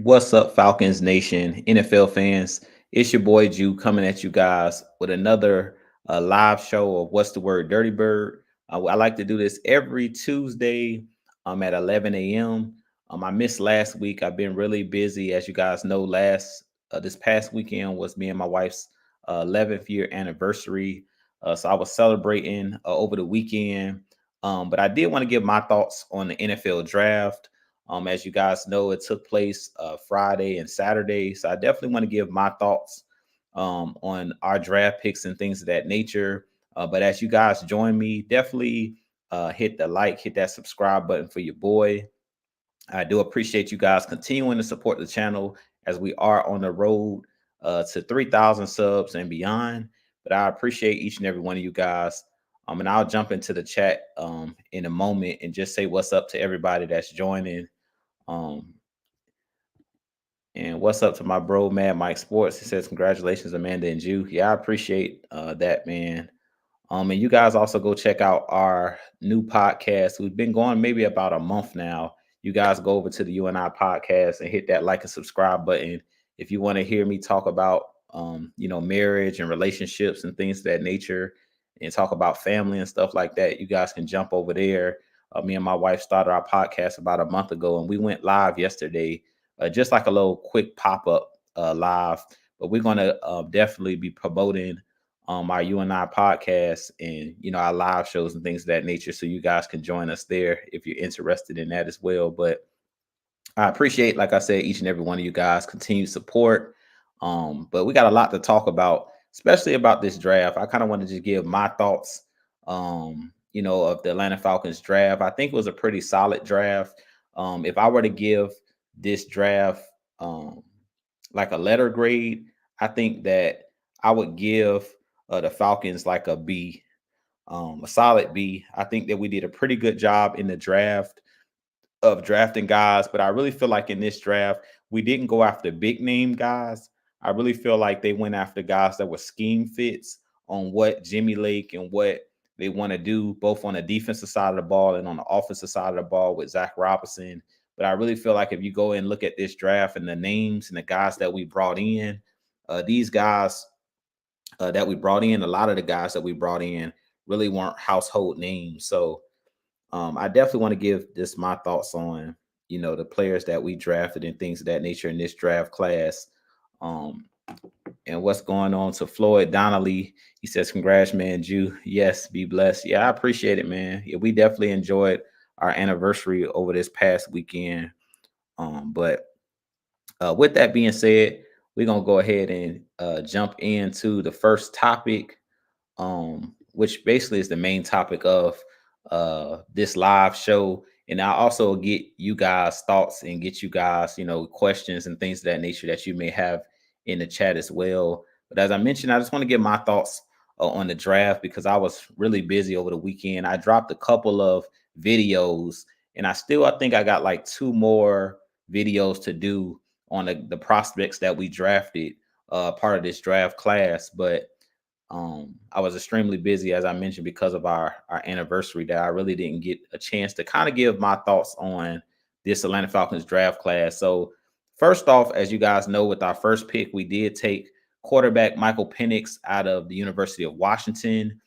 What's up, Falcons Nation, NFL fans? It's your boy Jew coming at you guys with another live show of What's the Word, Dirty Bird. I like to do this every Tuesday at 11 a.m. I missed last week. I've been really busy. As you guys know, this past weekend was me and my wife's 11th year anniversary. So I was celebrating over the weekend. But I did want to give my thoughts on the NFL draft. As you guys know, it took place Friday and Saturday. So I definitely want to give my thoughts on our draft picks and things of that nature. But as you guys join me, definitely hit the like, hit that subscribe button for your boy. I do appreciate you guys continuing to support the channel as we are on the road to 3,000 subs and beyond. But I appreciate each and every one of you guys. And I'll jump into the chat in a moment and just say what's up to everybody that's joining. Um, and what's up to my bro, Mad Mike Sports? He says, congratulations, Amanda and Jew. Yeah, I appreciate that, man. And you guys also go check out our new podcast. We've been going maybe about a month now. You guys go over to the UNI podcast and hit that like and subscribe button. If you want to hear me talk about, marriage and relationships and things of that nature and talk about family and stuff like that, you guys can jump over there. Me and my wife started our podcast about a month ago and we went live yesterday, just like a little quick pop up live. But we're going to definitely be promoting our You and I podcast and our live shows and things of that nature. So you guys can join us there if you're interested in that as well. But I appreciate, like I said, each and every one of you guys continued support. But we got a lot to talk about, especially about this draft. I kind of want to just give my thoughts, of the Atlanta Falcons draft. I think it was a pretty solid draft. If I were to give this draft like a letter grade, I think that I would give the Falcons like a B, a solid B. I think that we did a pretty good job in the draft of drafting guys, but I really feel like in this draft, we didn't go after big name guys. I really feel like they went after guys that were scheme fits on what Jimmy Lake and what they want to do, both on the defensive side of the ball and on the offensive side of the ball with Zach Robinson. But I really feel like if you go and look at this draft and the names and the guys that we brought in, these guys that we brought in, a lot of the guys that we brought in really weren't household names. So I definitely want to give this my thoughts on, the players that we drafted and things of that nature in this draft class. Um, and what's going on to Floyd Donnelly. He says, congrats, man, Jew. Yes, be blessed. Yeah, I appreciate it, man. Yeah, we definitely enjoyed our anniversary over this past weekend. But with that being said, we're gonna go ahead and jump into the first topic, which basically is the main topic of this live show. And I also get you guys thoughts and get you guys, questions and things of that nature that you may have in the chat as well. But as I mentioned, I just want to get my thoughts on the draft because I was really busy over the weekend. I dropped a couple of videos and I think I got like two more videos to do on the prospects that we drafted part of this draft class. But I was extremely busy, as I mentioned, because of our anniversary, that I really didn't get a chance to kind of give my thoughts on this Atlanta Falcons draft class. So, first off, as you guys know, with our first pick, we did take quarterback Michael Penix out of the University of Washington.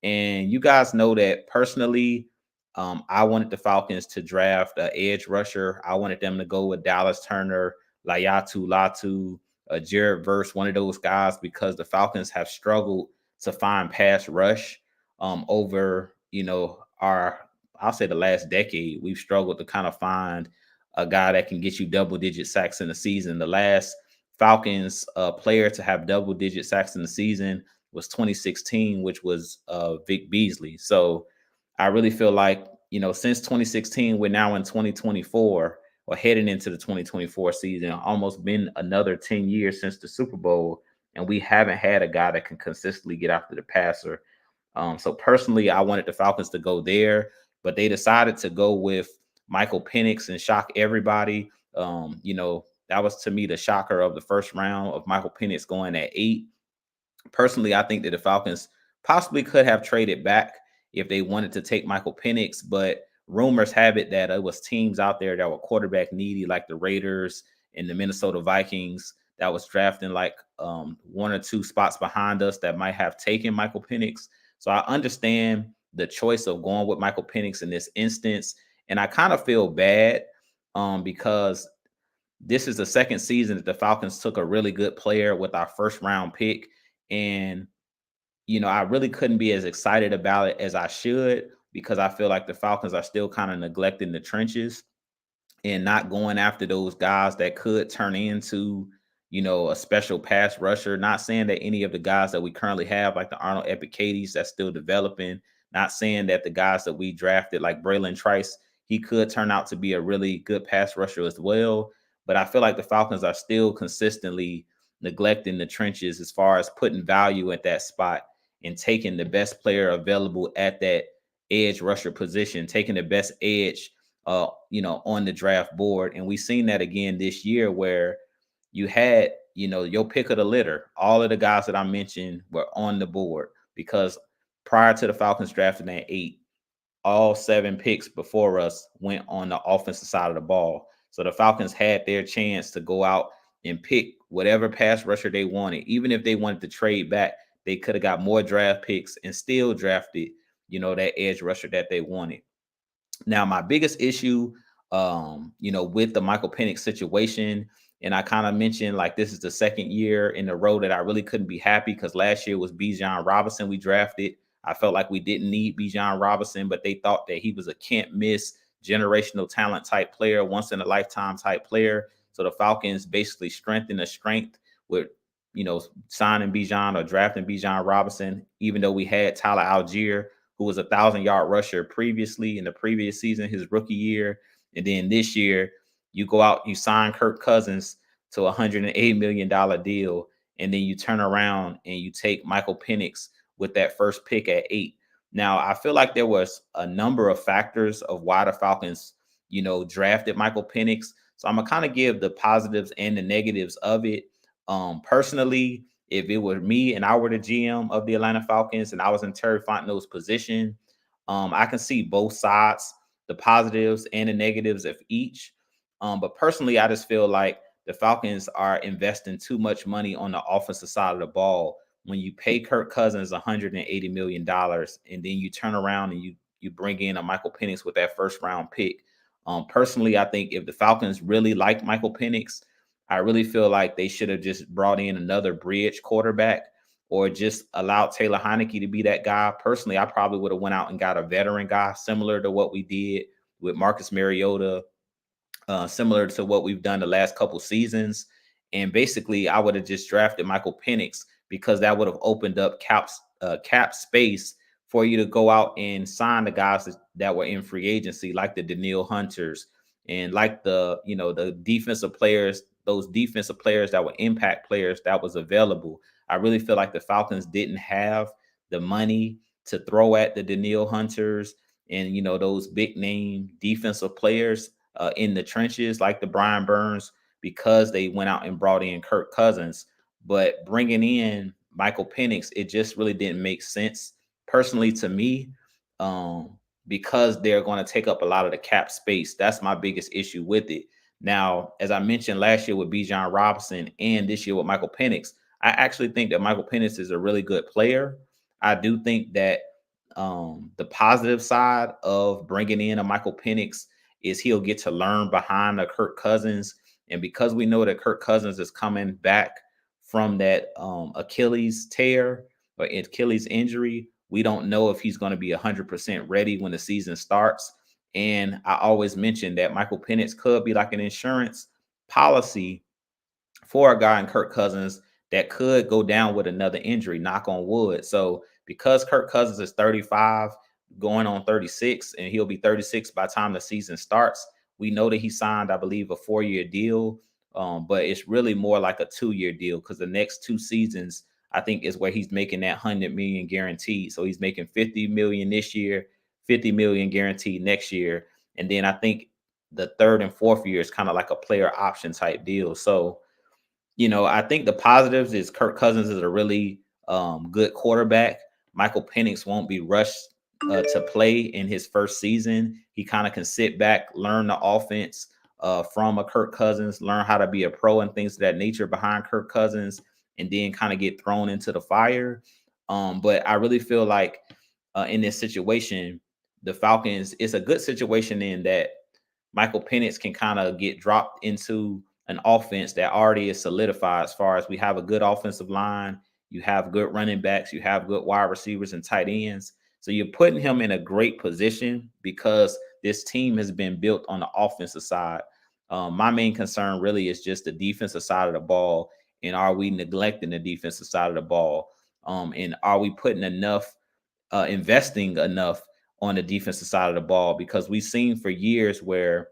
And you guys know that personally, I wanted the Falcons to draft an edge rusher. I wanted them to go with Dallas Turner, Layatu Latu, Jared Verse, one of those guys, because the Falcons have struggled to find pass rush over, I'll say the last decade. We've struggled to kind of find a guy that can get you double digit sacks in the season. The last Falcons player to have double digit sacks in the season was 2016, which was Vic Beasley. So I really feel like, since 2016, we're now in 2024 or heading into the 2024 season, almost been another 10 years since the Super Bowl, and we haven't had a guy that can consistently get after the passer. So personally, I wanted the Falcons to go there, but they decided to go with Michael Penix and shock everybody. That was to me the shocker of the first round of Michael Penix going at 8. Personally, I think that the Falcons possibly could have traded back if they wanted to take Michael Penix, but rumors have it that it was teams out there that were quarterback needy, like the Raiders and the Minnesota Vikings that was drafting like one or two spots behind us that might have taken Michael Penix. So I understand the choice of going with Michael Penix in this instance. And I kind of feel bad because this is the second season that the Falcons took a really good player with our first round pick. And, I really couldn't be as excited about it as I should because I feel like the Falcons are still kind of neglecting the trenches and not going after those guys that could turn into, a special pass rusher. Not saying that any of the guys that we currently have, like the Arnold Epicades, that's still developing. Not saying that the guys that we drafted, like Braylon Trice, he could turn out to be a really good pass rusher as well. But I feel like the Falcons are still consistently neglecting the trenches as far as putting value at that spot and taking the best player available at that edge rusher position, taking the best edge on the draft board. And we've seen that again this year where you had, your pick of the litter. All of the guys that I mentioned were on the board because prior to the Falcons drafting at 8, all 7 picks before us went on the offensive side of the ball. So the Falcons had their chance to go out and pick whatever pass rusher they wanted. Even if they wanted to trade back, they could have got more draft picks and still drafted, that edge rusher that they wanted. Now, my biggest issue, with the Michael Penix situation, and I kind of mentioned like this is the second year in a row that I really couldn't be happy because last year was Bijan Robinson we drafted. I felt like we didn't need Bijan Robinson, but they thought that he was a can't miss generational talent type player, once in a lifetime type player. So the Falcons basically strengthened the strength with, signing Bijan or drafting Bijan Robinson, even though we had Tyler Algier, who was 1,000-yard rusher previously in the previous season, his rookie year. And then this year, you go out, you sign Kirk Cousins to a $108 million deal, and then you turn around and you take Michael Penix with that first pick at 8. Now, I feel like there was a number of factors of why the Falcons, drafted Michael Penix. So I'm going to kind of give the positives and the negatives of it. Personally, if it were me and I were the GM of the Atlanta Falcons and I was in Terry Fontenot's position, I can see both sides, the positives and the negatives of each. But personally, I just feel like the Falcons are investing too much money on the offensive side of the ball. When you pay Kirk Cousins $180 million and then you turn around and you bring in a Michael Penix with that first round pick. Personally, I think if the Falcons really like Michael Penix, I really feel like they should have just brought in another bridge quarterback or just allowed Taylor Heineke to be that guy. Personally, I probably would have went out and got a veteran guy similar to what we did with Marcus Mariota, similar to what we've done the last couple seasons. And basically, I would have just drafted Michael Penix because that would have opened up cap space for you to go out and sign the guys that were in free agency, like the Danielle Hunters and like the defensive players, those defensive players that were impact players that was available. I really feel like the Falcons didn't have the money to throw at the Danielle Hunters and those big name defensive players in the trenches like the Brian Burns because they went out and brought in Kirk Cousins. But bringing in Michael Penix, it just really didn't make sense personally to me because they're going to take up a lot of the cap space. That's my biggest issue with it. Now, as I mentioned last year with Bijan Robinson and this year with Michael Penix, I actually think that Michael Penix is a really good player. I do think that the positive side of bringing in a Michael Penix is he'll get to learn behind a Kirk Cousins. And because we know that Kirk Cousins is coming back from that Achilles tear or Achilles injury, we don't know if he's going to be 100% ready when the season starts. And I always mention that Michael Penix could be like an insurance policy for a guy in Kirk Cousins that could go down with another injury, knock on wood. So because Kirk Cousins is 35, going on 36, and he'll be 36 by the time the season starts, we know that he signed, I believe, a 4-year deal. But it's really more like a 2-year deal because the next 2 seasons, I think, is where he's making that $100 million guaranteed. So he's making $50 million this year, $50 million guaranteed next year. And then I think the 3rd and 4th year is kind of like a player option type deal. So, I think the positives is Kirk Cousins is a really good quarterback. Michael Penix won't be rushed to play in his first season. He kind of can sit back, learn the offense, from a Kirk Cousins, learn how to be a pro and things of that nature behind Kirk Cousins, and then kind of get thrown into the fire. But I really feel like in this situation, the Falcons, it's a good situation in that Michael Penix can kind of get dropped into an offense that already is solidified as far as we have a good offensive line, you have good running backs, you have good wide receivers and tight ends. So you're putting him in a great position because this team has been built on the offensive side. My main concern really is just the defensive side of the ball. And are we neglecting the defensive side of the ball? And are we putting enough, investing enough on the defensive side of the ball? Because we've seen for years where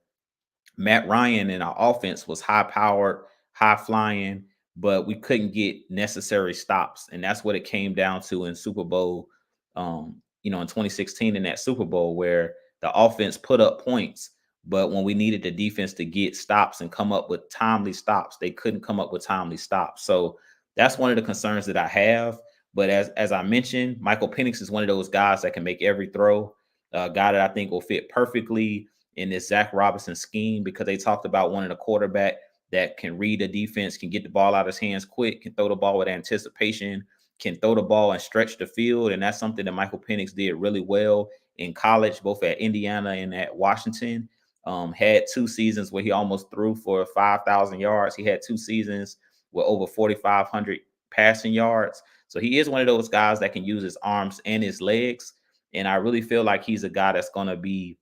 Matt Ryan in our offense was high powered, high flying, but we couldn't get necessary stops. And that's what it came down to in Super Bowl, in 2016 in that Super Bowl where the offense put up points, but when we needed the defense to get stops and come up with timely stops, they couldn't come up with timely stops. So that's one of the concerns that I have. But as I mentioned, Michael Penix is one of those guys that can make every throw, a guy that I think will fit perfectly in this Zach Robinson scheme because they talked about wanting a quarterback that can read the defense, can get the ball out of his hands quick, can throw the ball with anticipation, can throw the ball and stretch the field. And that's something that Michael Penix did really well in college, both at Indiana and at Washington. Had 2 seasons where he almost threw for 5,000 yards. He had 2 seasons with over 4,500 passing yards. So he is one of those guys that can use his arms and his legs. And I really feel like he's a guy that's going to be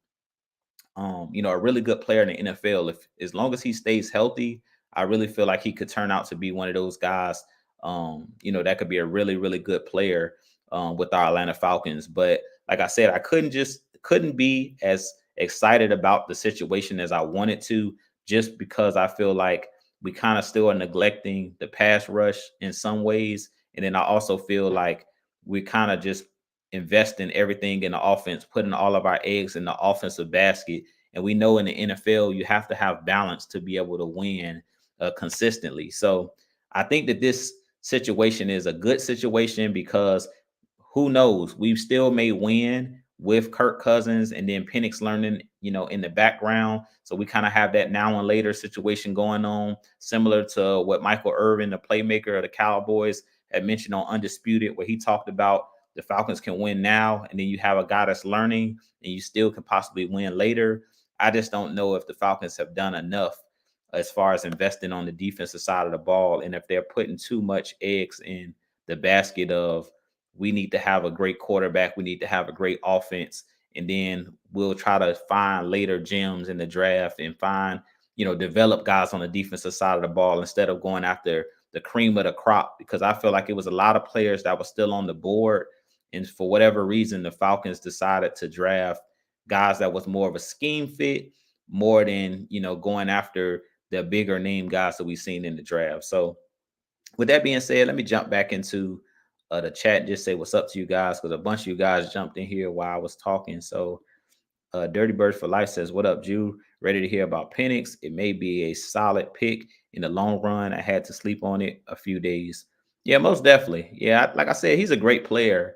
a really good player in the NFL. If as long as he stays healthy, I really feel like he could turn out to be one of those guys, that could be a really, really good player with our Atlanta Falcons. But like I said, I couldn't be as excited about the situation as I wanted to, just because I feel like we kind of still are neglecting the pass rush in some ways. And then I also feel like we kind of just investing everything in the offense, putting all of our eggs in the offensive basket. And we know in the NFL, you have to have balance to be able to win consistently. So I think that this situation is a good situation because who knows, we still may win with Kirk Cousins and then Penix learning, in the background. So we kind of have that now and later situation going on, similar to what Michael Irvin, the playmaker of the Cowboys, had mentioned on Undisputed, where he talked about the Falcons can win now, and then you have a guy that's learning, and you still can possibly win later. I just don't know if the Falcons have done enough as far as investing on the defensive side of the ball, and if they're putting too much eggs in the basket of we need to have a great quarterback, we need to have a great offense, and then we'll try to find later gems in the draft and find, develop guys on the defensive side of the ball instead of going after the cream of the crop, because I feel like it was a lot of players that were still on the board. And for whatever reason, the Falcons decided to draft guys that was more of a scheme fit more than, going after the bigger name guys that we've seen in the draft. So with that being said, let me jump back into the chat and just say what's up to you guys, because a bunch of you guys jumped in here while I was talking. So Dirty Bird for Life says, "What up, Jew? Ready to hear about Penix? It may be a solid pick in the long run. I had to sleep on it a few days." Yeah, most definitely. Yeah, like I said, he's a great player.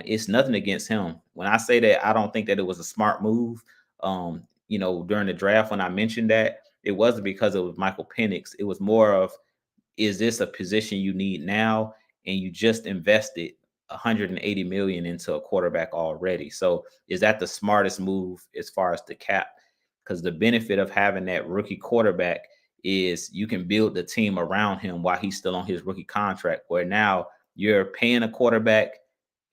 It's nothing against him. When I say that, I don't think that it was a smart move. During the draft, when I mentioned that, it wasn't because it was Michael Penix. It was more of, is this a position you need now? And you just invested 180 million into a quarterback already. So is that the smartest move as far as the cap? Because the benefit of having that rookie quarterback is you can build the team around him while he's still on his rookie contract, where now you're paying a quarterback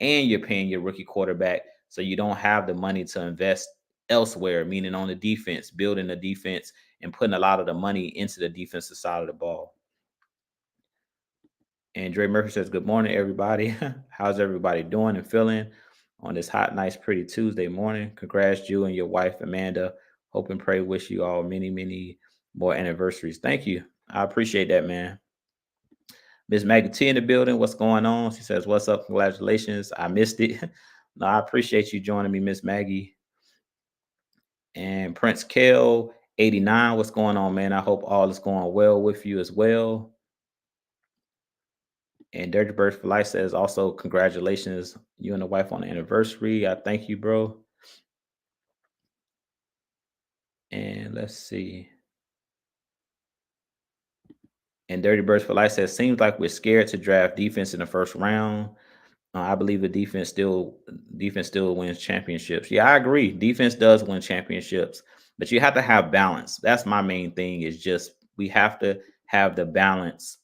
and you're paying your rookie quarterback. So you don't have the money to invest elsewhere, meaning on the defense, building the defense and putting a lot of the money into the defensive side of the ball. And Dre Murphy says, "Good morning, everybody. How's everybody doing and feeling on this hot, nice, pretty Tuesday morning? Congrats, you and your wife, Amanda. Hope and pray, wish you all many, many more anniversaries." Thank you. I appreciate that, man. Miss Maggie T in the building. What's going on? She says, "What's up? Congratulations. I missed it." No, I appreciate you joining me, Miss Maggie. And Prince Kale 89. What's going on, man? I hope all is going well with you as well. And Dirty Bird for Life says, "Also, congratulations, you and the wife on the anniversary." I thank you, bro. And let's see. And Dirty Birds for Life says, seems like we're scared to draft defense in the first round. I believe the defense still wins championships. Yeah, I agree. Defense does win championships, but you have to have balance. That's my main thing. Is just we have to have the balance,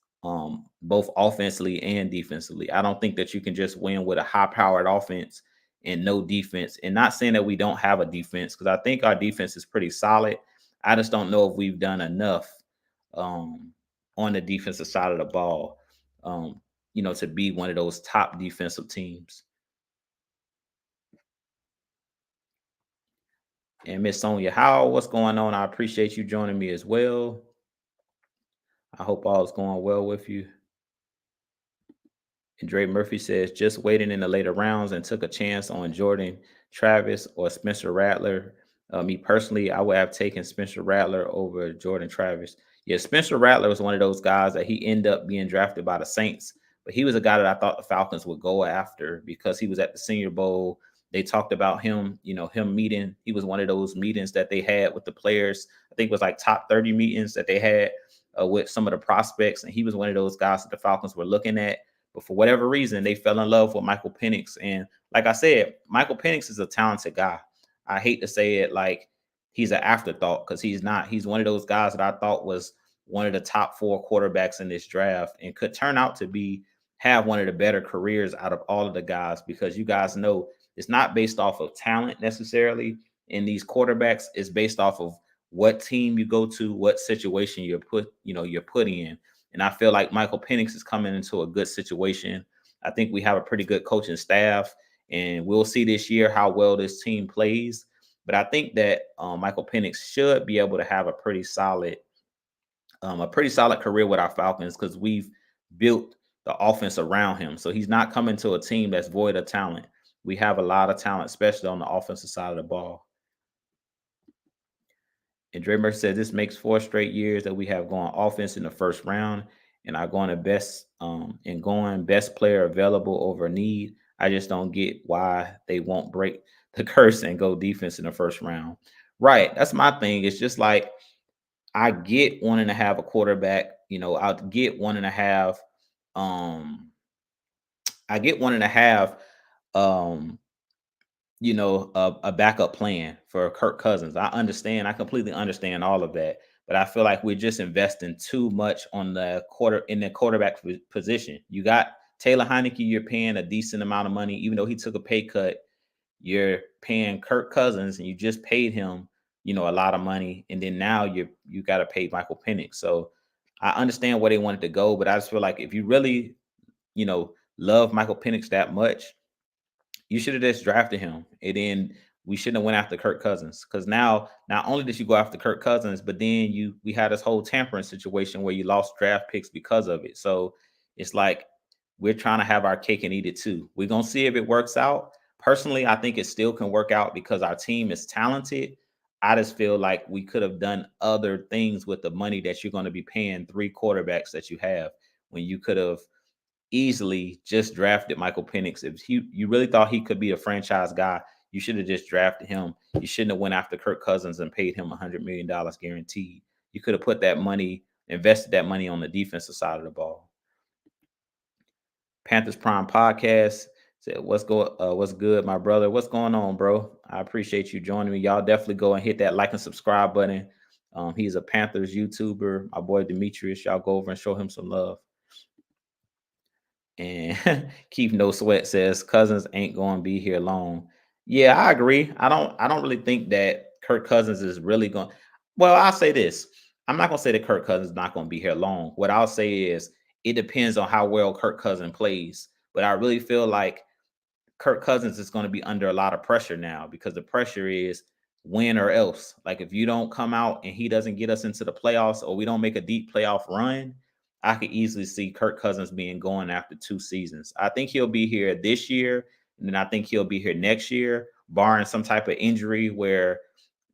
both offensively and defensively. I don't think that you can just win with a high-powered offense and no defense. And not saying that we don't have a defense, because I think our defense is pretty solid. I just don't know if we've done enough, um, on the defensive side of the ball. To be one of those top defensive teams. And Miss Sonia Howell, what's going on? I appreciate you joining me as well. I hope all is going well with you. And Dre Murphy says, just waiting in the later rounds and took a chance on Jordan Travis or Spencer Rattler. Me personally, I would have taken Spencer Rattler over Jordan Travis. Yeah, Spencer Rattler was one of those guys that he ended up being drafted by the Saints, but he was a guy that I thought the Falcons would go after because he was at the Senior Bowl. They talked about him, him meeting. He was one of those meetings that they had with the players. I think it was like top 30 meetings that they had with some of the prospects. And he was one of those guys that the Falcons were looking at. But for whatever reason, they fell in love with Michael Penix. And like I said, Michael Penix is a talented guy. I hate to say it like he's an afterthought because he's not. He's one of those guys that I thought was one of the top 4 quarterbacks in this draft and could turn out to have one of the better careers out of all of the guys, because you guys know it's not based off of talent necessarily in these quarterbacks. It's based off of what team you go to, what situation you're put in. And I feel like Michael Penix is coming into a good situation. I think we have a pretty good coaching staff, and we'll see this year how well this team plays. But I think that Michael Penix should be able to have a pretty solid career with our Falcons because we've built the offense around him. So he's not coming to a team that's void of talent. We have a lot of talent, especially on the offensive side of the ball. And Dreamer said this makes 4 straight years that we have gone offense in the first round and are going to best player available over need. I just don't get why they won't break the curse and go defense in the first round. Right. That's my thing. It's just like I get wanting to have a quarterback, I'll get wanting to have I get wanting to have um a backup plan for Kirk Cousins. I understand. I completely understand all of that. But I feel like we're just investing too much on the quarterback position. You got Taylor Heineke, you're paying a decent amount of money, even though he took a pay cut. You're paying Kirk Cousins, and you just paid him, a lot of money, and then now you got to pay Michael Penix. So I understand where they wanted to go, but I just feel like if you really, love Michael Penix that much, you should have just drafted him, and then we shouldn't have went after Kirk Cousins. Because now, not only did you go after Kirk Cousins, but then we had this whole tampering situation where you lost draft picks because of it. So it's like we're trying to have our cake and eat it too. We're gonna see if it works out. Personally, I think it still can work out because our team is talented. I just feel like we could have done other things with the money that you're going to be paying 3 quarterbacks that you have, when you could have easily just drafted Michael Penix. If you really thought he could be a franchise guy, you should have just drafted him. You shouldn't have went after Kirk Cousins and paid him $100 million guaranteed. You could have put that money, invested that money on the defensive side of the ball. Panthers Prime Podcast said, what's good, my brother? What's going on, bro? I appreciate you joining me. Y'all definitely go and hit that like and subscribe button. He's a Panthers YouTuber. My boy Demetrius. Y'all go over and show him some love. And Keith No Sweat says Cousins ain't going to be here long. Yeah, I agree. I don't really think that Kirk Cousins is really going. Well, I'll say this. I'm not going to say that Kirk Cousins is not going to be here long. What I'll say is it depends on how well Kirk Cousins plays. But I really feel like Kirk Cousins is going to be under a lot of pressure now, because the pressure is win or else. Like if you don't come out and he doesn't get us into the playoffs, or we don't make a deep playoff run, I could easily see Kirk Cousins being gone after 2 seasons. I think he'll be here this year, and then I think he'll be here next year, barring some type of injury where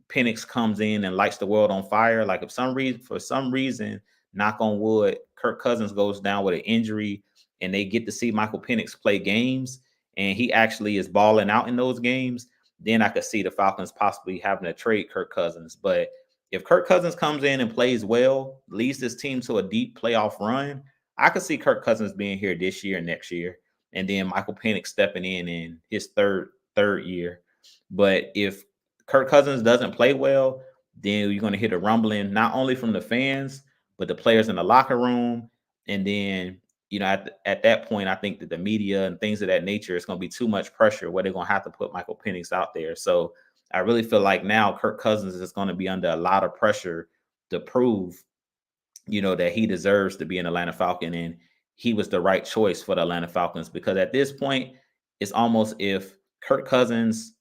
Penix comes in and lights the world on fire. Like if for some reason, knock on wood, Kirk Cousins goes down with an injury and they get to see Michael Penix play games and he actually is balling out in those games, then I could see the Falcons possibly having to trade Kirk Cousins. But If Kirk Cousins comes in and plays well, leads this team to a deep playoff run, I could see Kirk Cousins being here this year and next year, and then Michael Penix stepping in his third year. But if Kirk Cousins doesn't play well, then you're going to hit a rumbling not only from the fans but the players in the locker room, and then at that point, I think that the media and things of that nature is going to be too much pressure where they're going to have to put Michael Penix out there. So I really feel like now Kirk Cousins is going to be under a lot of pressure to prove, that he deserves to be an Atlanta Falcon, and he was the right choice for the Atlanta Falcons, because at this point, it's almost if Kirk Cousins,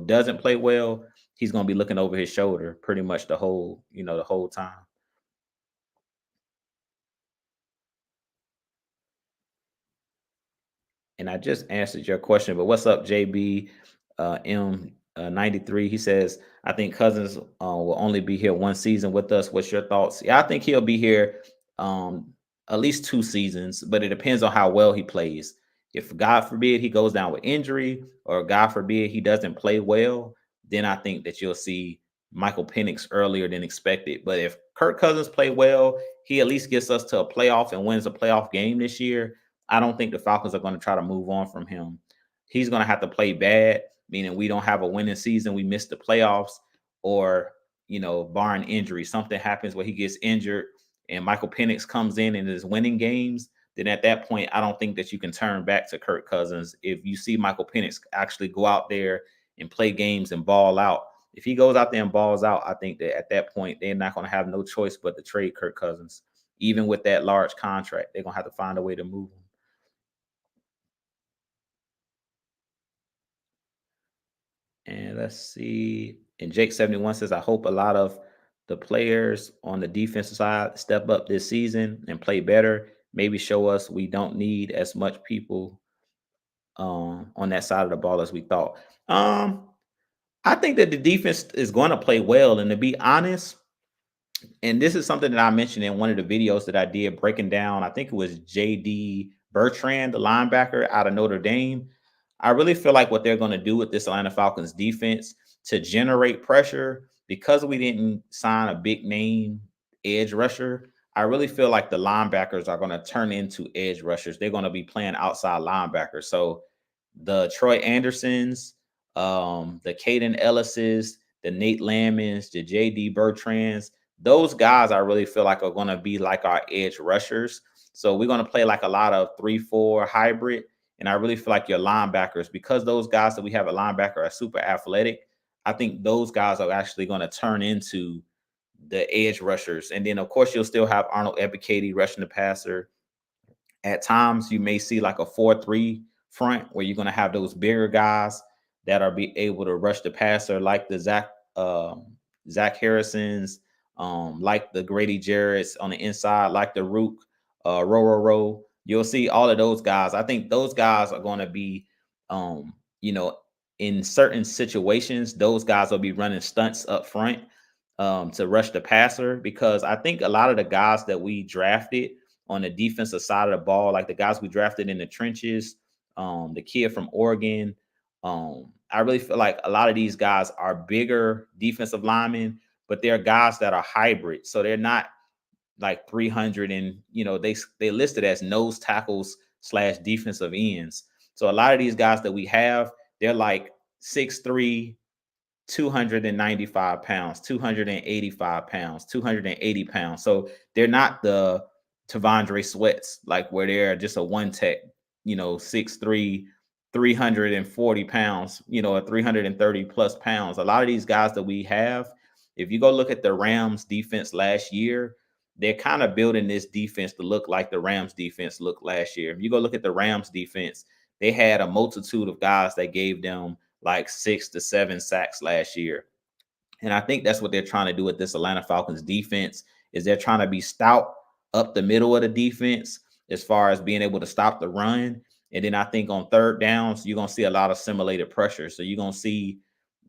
doesn't play well, he's going to be looking over his shoulder pretty much the whole time. And I just answered your question, but what's up, JB M 93? He says, I think Cousins will only be here one season with us. What's your thoughts? Yeah, I think he'll be here at least 2 seasons, but it depends on how well he plays. If God forbid he goes down with injury, or God forbid he doesn't play well, then I think that you'll see Michael Penix earlier than expected. But if Kirk Cousins play well, he at least gets us to a playoff and wins a playoff game this year. I don't think the Falcons are going to try to move on from him. He's going to have to play bad, meaning we don't have a winning season, we miss the playoffs, or barring injury, something happens where he gets injured and Michael Penix comes in and is winning games. Then at that point, I don't think that you can turn back to Kirk Cousins. If you see Michael Penix actually go out there and play games and ball out, if he goes out there and balls out, I think that at that point they're not going to have no choice but to trade Kirk Cousins. Even with that large contract, they're going to have to find a way to move him. And let's see. And Jake71 says, I hope a lot of the players on the defensive side step up this season and play better. Maybe show us we don't need as much people on that side of the ball as we thought. I think that the defense is going to play well. And to be honest, and this is something that I mentioned in one of the videos that I did breaking down, I think it was JD Bertrand, the linebacker out of Notre Dame. I really feel like what they're going to do with this Atlanta Falcons defense to generate pressure, because we didn't sign a big name edge rusher, I really feel like the linebackers are going to turn into edge rushers. They're going to be playing outside linebackers. So the Troy Andersons, the Caden Ellis's, the Nate Lamons, the JD Bertrands, those guys I really feel like are going to be like our edge rushers. So we're going to play like a lot of 3-4 hybrid. And I really feel like your linebackers, because those guys that we have at linebacker are super athletic, I think those guys are actually going to turn into the edge rushers. And then, of course, you'll still have Arnold Ebiketie rushing the passer. At times, you may see like a 4-3 front where you're going to have those bigger guys that are be able to rush the passer, like the Zach Harrisons, like the Grady Jarrett's on the inside, like the Rook, Row. You'll see all of those guys. I think those guys are going to be, um, you know, in certain situations, those guys will be running stunts up front to rush the passer, because I think a lot of the guys that we drafted on the defensive side of the ball, like the guys we drafted in the trenches, the kid from Oregon, I really feel like a lot of these guys are bigger defensive linemen, but they're guys that are hybrid. So they're not like 300, and they listed as nose tackles slash defensive ends. So a lot of these guys that we have, they're like 6'3", 295 pounds, 285 pounds, 280 pounds. So they're not the Tavondre Sweats, like where they're just a one tech, 6'3", 340 pounds, or 330 plus pounds. A lot of these guys that we have, if you go look at the Rams defense last year, they're kind of building this defense to look like the Rams defense looked last year. If you go look at the Rams defense, they had a multitude of guys that gave them like 6 to 7 sacks last year. And I think that's what they're trying to do with this Atlanta Falcons defense, is they're trying to be stout up the middle of the defense as far as being able to stop the run. And then I think on third downs, you're going to see a lot of simulated pressure. So you're going to see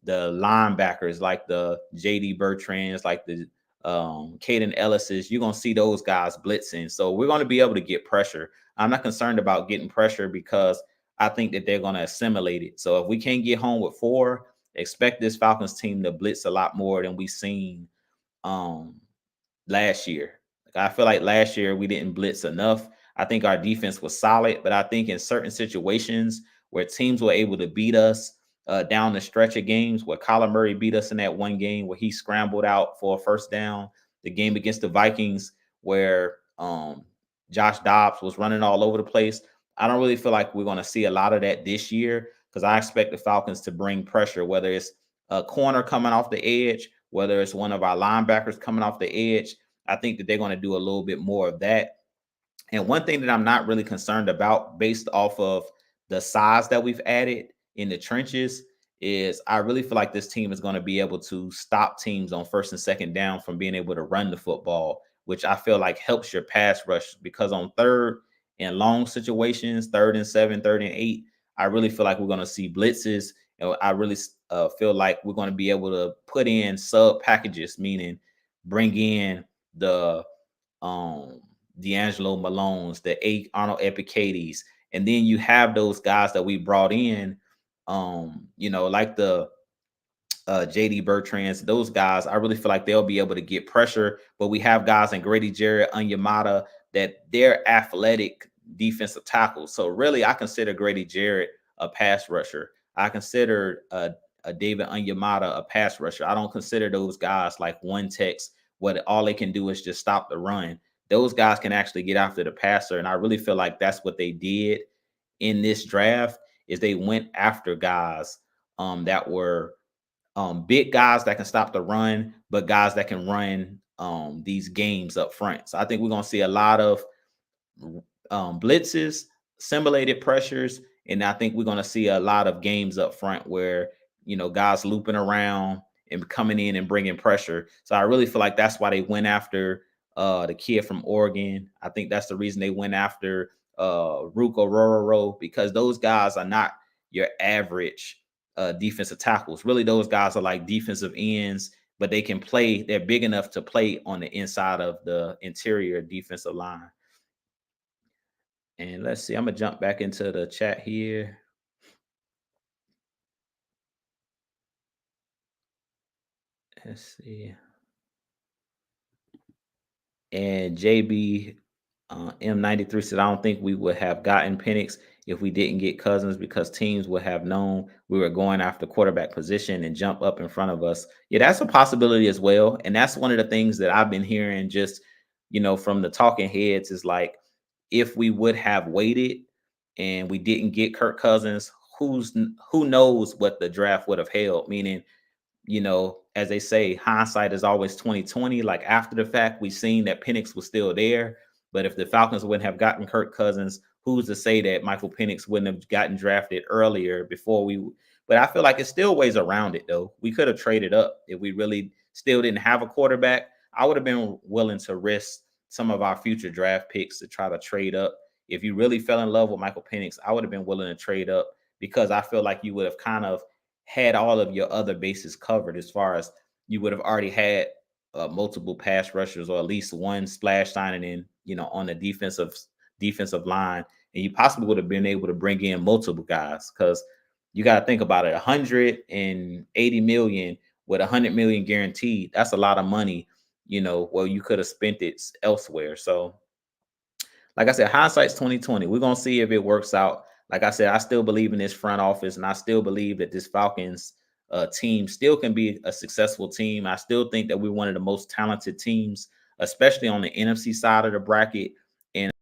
the linebackers like the JD Bertrands, like the Caden Ellis's, you're going to see those guys blitzing. So we're going to be able to get pressure. I'm not concerned about getting pressure, because I think that they're going to assimilate it. So if we can't get home with 4, expect this Falcons team to blitz a lot more than we've seen um last year. Like, I feel like last year we didn't blitz enough. I think our defense was solid, but I think in certain situations where teams were able to beat us down the stretch of games, where Kyler Murray beat us in that one game where he scrambled out for a first down, the game against the Vikings where Josh Dobbs was running all over the place. I don't really feel like we're going to see a lot of that this year because I expect the Falcons to bring pressure, whether it's a corner coming off the edge, whether it's one of our linebackers coming off the edge. I think that they're going to do a little bit more of that. And one thing that I'm not really concerned about based off of the size that we've added in the trenches is I really feel like this team is going to be able to stop teams on first and second down from being able to run the football, which I feel like helps your pass rush because on third and long situations, 3rd and 7, 3rd and 8, I really feel like we're going to see blitzes. And I really feel like we're going to be able to put in sub packages, meaning bring in the um D'Angelo Malones, the Arnold Epicades, and then you have those guys that we brought in, like the JD Bertrands, those guys. I really feel like they'll be able to get pressure, but we have guys in Grady Jarrett, Onyemata, that they're athletic defensive tackles. So really, I consider Grady Jarrett a pass rusher. I consider a David Onyemata a pass rusher. I don't consider those guys like one techs. What all they can do is just stop the run. Those guys can actually get after the passer, and I really feel like that's what they did in this draft. Is they went after guys that were big guys that can stop the run, but guys that can run these games up front. So I think we're gonna see a lot of blitzes, simulated pressures, and I think we're going to see a lot of games up front where guys looping around and coming in and bringing pressure. So I really feel like that's why they went after the kid from Oregon. I think that's the reason they went after Ruko Rororo, because those guys are not your average defensive tackles. Really, those guys are like defensive ends, but they can play. They're big enough to play on the inside of the interior defensive line. And let's see, I'm gonna jump back into the chat here. Let's see. And JB M93 said, I don't think we would have gotten Penix if we didn't get Cousins because teams would have known we were going after quarterback position and jump up in front of us. Yeah, that's a possibility as well. And that's one of the things that I've been hearing just, from the talking heads is like, if we would have waited and we didn't get Kirk Cousins, who knows what the draft would have held? Meaning, as they say, hindsight is always 2020. Like after the fact, we've seen that Penix was still there. But if the Falcons wouldn't have gotten Kirk Cousins, who's to say that Michael Penix wouldn't have gotten drafted earlier before we? But I feel like it's still ways around it, though. We could have traded up if we really still didn't have a quarterback. I would have been willing to risk some of our future draft picks to try to trade up. If you really fell in love with Michael Penix, I would have been willing to trade up because I feel like you would have kind of had all of your other bases covered as far as you would have already had multiple pass rushers or at least one splash signing in, on the defensive line, and you possibly would have been able to bring in multiple guys because you got to think about it: 180 million with 100 million guaranteed. That's a lot of money, well, you could have spent it elsewhere. So like I said, hindsight's 2020. We're gonna see if it works out. Like I said, I still believe in this front office, and I still believe that this Falcons team still can be a successful team. I still think that we're one of the most talented teams, especially on the NFC side of the bracket. And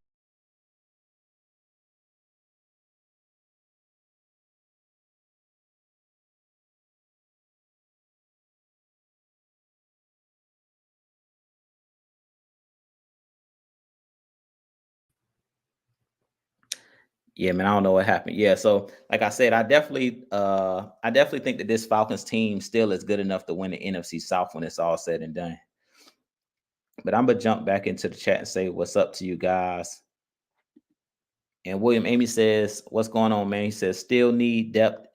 yeah, man, I don't know what happened. Yeah, so like I said, I definitely think that this Falcons team still is good enough to win the NFC South when it's all said and done. But I'm gonna jump back into the chat and say what's up to you guys. And William Amy says, "What's going on, man?" He says, "Still need depth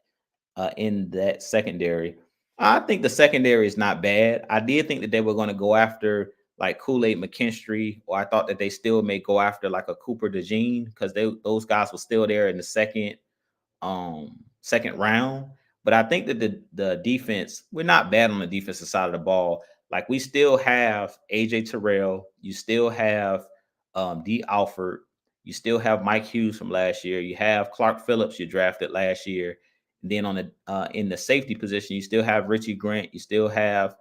in that secondary." I think the secondary is not bad. I did think that they were going to go after like Kool-Aid McKinstry, or I thought that they still may go after like a Cooper DeJean because those guys were still there in the second round. But I think that the defense, we're not bad on the defensive side of the ball. Like we still have AJ Terrell, you still have D. Alford, you still have Mike Hughes from last year, you have Clark Phillips you drafted last year. And then on the in the safety position, you still have Richie Grant, you still have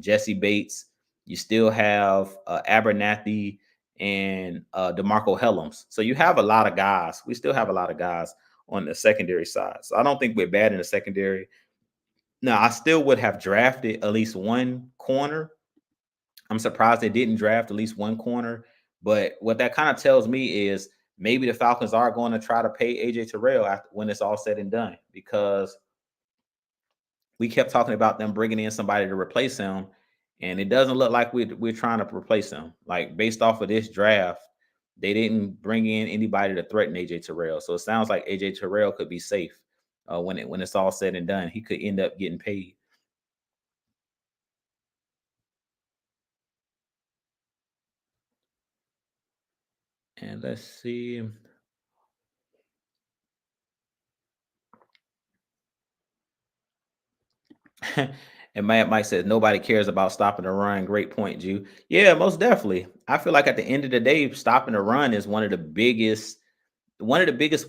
Jesse Bates, you still have Abernathy and DeMarco Helms. So you have a lot of guys. We still have a lot of guys on the secondary side. So I don't think we're bad in the secondary. Now, I still would have drafted at least one corner. I'm surprised they didn't draft at least one corner. But what that kind of tells me is maybe the Falcons are going to try to pay AJ Terrell after when it's all said and done, because we kept talking about them bringing in somebody to replace him, and it doesn't look like we're trying to replace him. Like based off of this draft, they didn't bring in anybody to threaten AJ Terrell, so it sounds like AJ Terrell could be safe when it's all said and done. He could end up getting paid. And let's see. And Mike says nobody cares about stopping the run. Great point, Jew. Yeah, most definitely. I feel like at the end of the day, stopping the run is one of the biggest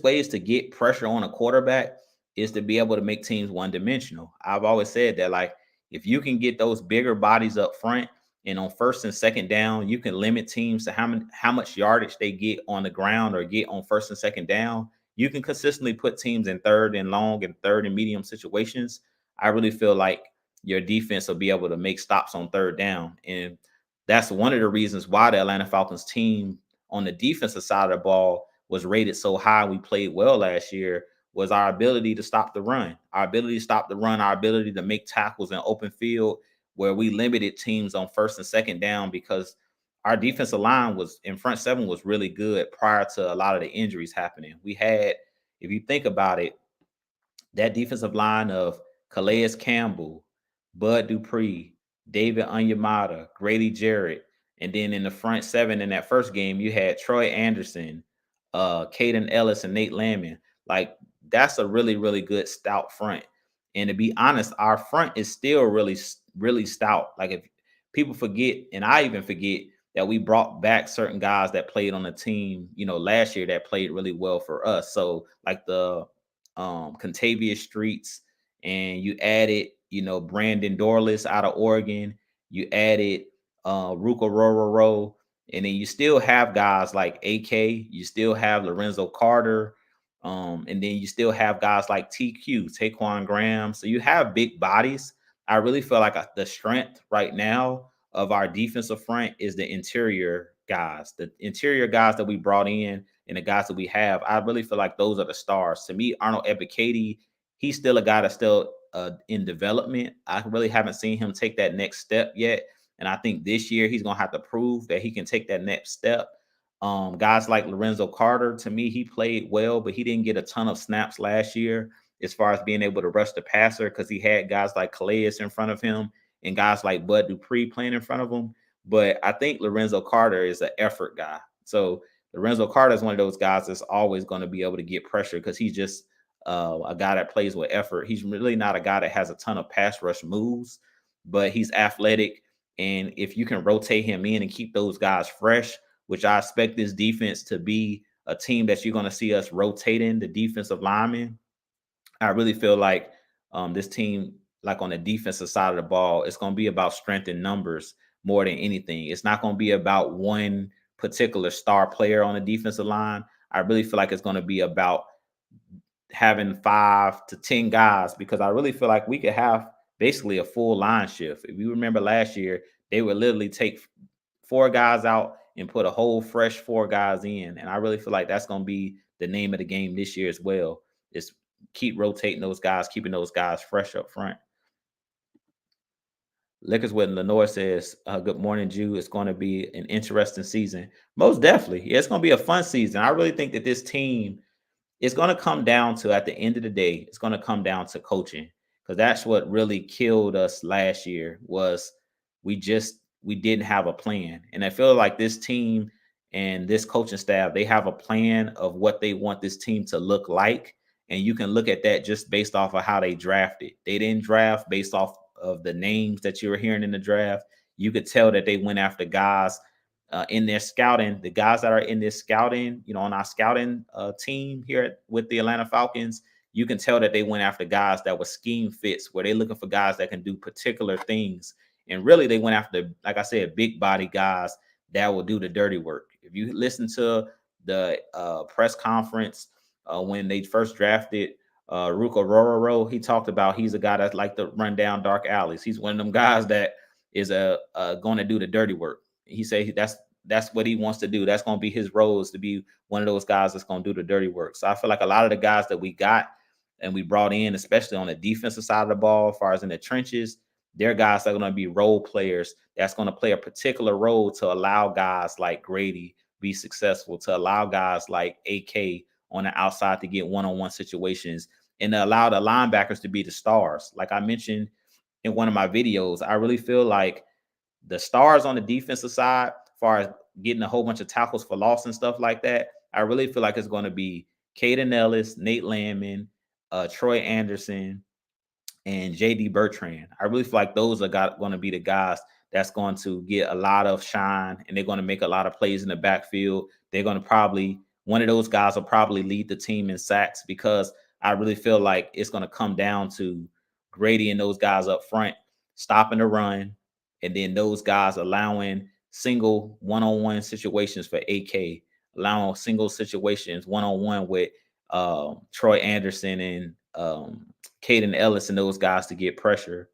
ways to get pressure on a quarterback is to be able to make teams one dimensional. I've always said that, like, if you can get those bigger bodies up front and on first and second down, you can limit teams to how much yardage they get on the ground or get on first and second down. You can consistently put teams in third and long and third and medium situations. I really feel like your defense will be able to make stops on third down. And that's one of the reasons why the Atlanta Falcons team on the defensive side of the ball was rated so high. We played well last year, was our ability to stop the run, our ability to make tackles in open field where we limited teams on first and second down because our defensive line was in front seven was really good prior to a lot of the injuries happening. We had, if you think about it, that defensive line of Calais Campbell, Bud Dupree, David Onyemata, Grady Jarrett, and then in the front seven in that first game, you had Troy Anderson, Caden Ellis, and Nate Landman. Like that's a really, really good stout front. And to be honest, our front is still really, really stout. Like if people forget, and I even forget that we brought back certain guys that played on the team, last year that played really well for us. So like the Contavious Streets, and you added, Brandon Dorless out of Oregon. You added Ruka Rororo, and then you still have guys like AK. You still have Lorenzo Carter, and then you still have guys like TQ, Taquan Graham. So you have big bodies. I really feel like the strength right now of our defensive front is the interior guys that we brought in and the guys that we have. I really feel like those are the stars. To me, Arnold Ebiketie, he's still a guy that's still in development. I really haven't seen him take that next step yet. And I think this year he's going to have to prove that he can take that next step. Guys like Lorenzo Carter, to me, he played well, but he didn't get a ton of snaps last year as far as being able to rush the passer because he had guys like Calais in front of him and guys like Bud Dupree playing in front of him. But I think Lorenzo Carter is an effort guy. So Lorenzo Carter is one of those guys that's always going to be able to get pressure because he's just a guy that plays with effort. He's really not a guy that has a ton of pass rush moves, but he's athletic. And if you can rotate him in and keep those guys fresh, which I expect this defense to be a team that you're going to see us rotating the defensive linemen, I really feel like this team, like on the defensive side of the ball, it's going to be about strength in numbers more than anything. It's not going to be about one particular star player on the defensive line. I really feel like it's going to be about having 5 to 10 guys because I really feel like we could have basically a full line shift. If you remember last year, they would literally take 4 guys out and put a whole fresh 4 guys in. And I really feel like that's going to be the name of the game this year as well. Is keep rotating those guys, keeping those guys fresh up front. Liquors with Lenore says, good morning, Jew. It's going to be an interesting season. Most definitely. Yeah, it's going to be a fun season. I really think that this team is going to come down to, at the end of the day, it's going to come down to coaching because that's what really killed us last year was we didn't have a plan. And I feel like this team and this coaching staff, they have a plan of what they want this team to look like. And you can look at that just based off of how they drafted. They didn't draft based off of the names that you were hearing in the draft, you could tell that they went after guys in their scouting. The guys that are in this scouting, on our scouting team here with the Atlanta Falcons, you can tell that they went after guys that were scheme fits, where they're looking for guys that can do particular things. And really, they went after, like I said, big body guys that will do the dirty work. If you listen to the press conference when they first drafted Ruka Rororo, he talked about he's a guy that's like to run down dark alleys. He's one of them guys that is going to do the dirty work. He said that's what he wants to do. That's going to be his role, is to be one of those guys that's going to do the dirty work. So I feel like a lot of the guys that we got and we brought in, especially on the defensive side of the ball, as far as in the trenches, they're guys that are going to be role players that's going to play a particular role to allow guys like Grady be successful, to allow guys like AK on the outside to get one-on-one situations, and to allow the linebackers to be the stars. Like I mentioned in one of my videos, I really feel like the stars on the defensive side, as far as getting a whole bunch of tackles for loss and stuff like that, I really feel like it's going to be Caden Ellis, Nate Landman, Troy Anderson, and JD Bertrand. I really feel like those are going to be the guys that's going to get a lot of shine, and they're going to make a lot of plays in the backfield. They're going to probably, one of those guys will probably lead the team in sacks, because I really feel like it's going to come down to Grady and those guys up front stopping the run, and then those guys allowing single one-on-one situations for AK, allowing single situations one-on-one with Troy Anderson and Caden Ellis and those guys to get pressure.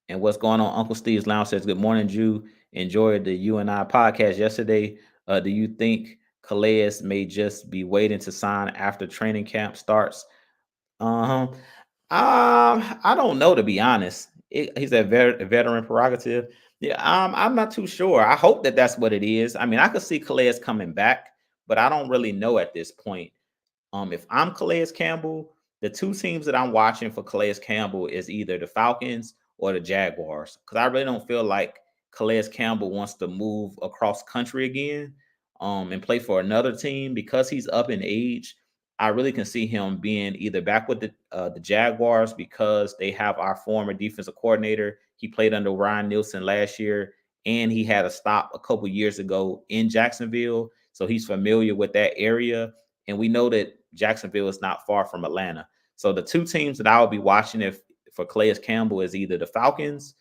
And what's going on? Uncle Steve's Lounge says, "Good morning, Jew. Enjoyed the You and I podcast yesterday. Do you think Calais may just be waiting to sign after training camp starts?" Um, I don't know, to be honest. He's a veteran prerogative. Yeah, I'm not too sure. I hope that that's what it is. I mean, I could see Calais coming back, but I don't really know at this point. If I'm Calais Campbell, the two teams that I'm watching for Calais Campbell is either the Falcons or the Jaguars, because I really don't feel like Calais Campbell wants to move across country again and play for another team because he's up in age. I really can see him being either back with the Jaguars, because they have our former defensive coordinator. He played under Ryan Nielsen last year, and he had a stop a couple years ago in Jacksonville, so he's familiar with that area. And we know that Jacksonville is not far from Atlanta. So the two teams that I will be watching if for Calais Campbell is either the Falcons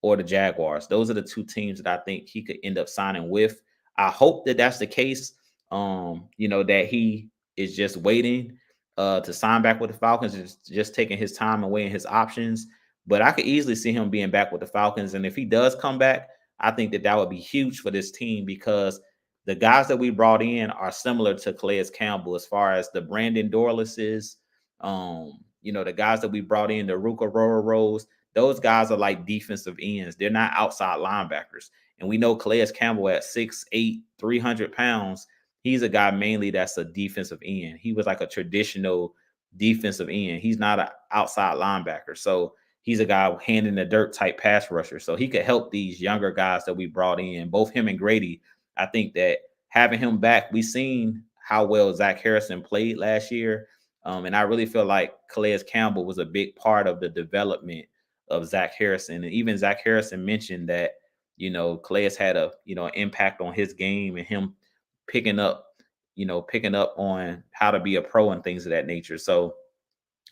or the Jaguars. Those are the two teams that I think he could end up signing with. I hope that that's the case. That he is just waiting to sign back with the Falcons, just taking his time and weighing his options. But I could easily see him being back with the Falcons. And if he does come back, I think that would be huge for this team, because the guys that we brought in are similar to Calais Campbell as far as the Brandon Dorlises, the guys that we brought in, the Ruka Rora Rose, those guys are like defensive ends. They're not outside linebackers. And we know Calais Campbell at 6'8", 300 pounds, he's a guy mainly that's a defensive end. He was like a traditional defensive end. He's not an outside linebacker. So he's a guy hand in the dirt type pass rusher. So he could help these younger guys that we brought in, both him and Grady. I think that having him back, we've seen how well Zach Harrison played last year. And I really feel like Calais Campbell was a big part of the development of Zach Harrison. And even Zach Harrison mentioned that, Calais had a, impact on his game, and him picking up on how to be a pro and things of that nature. So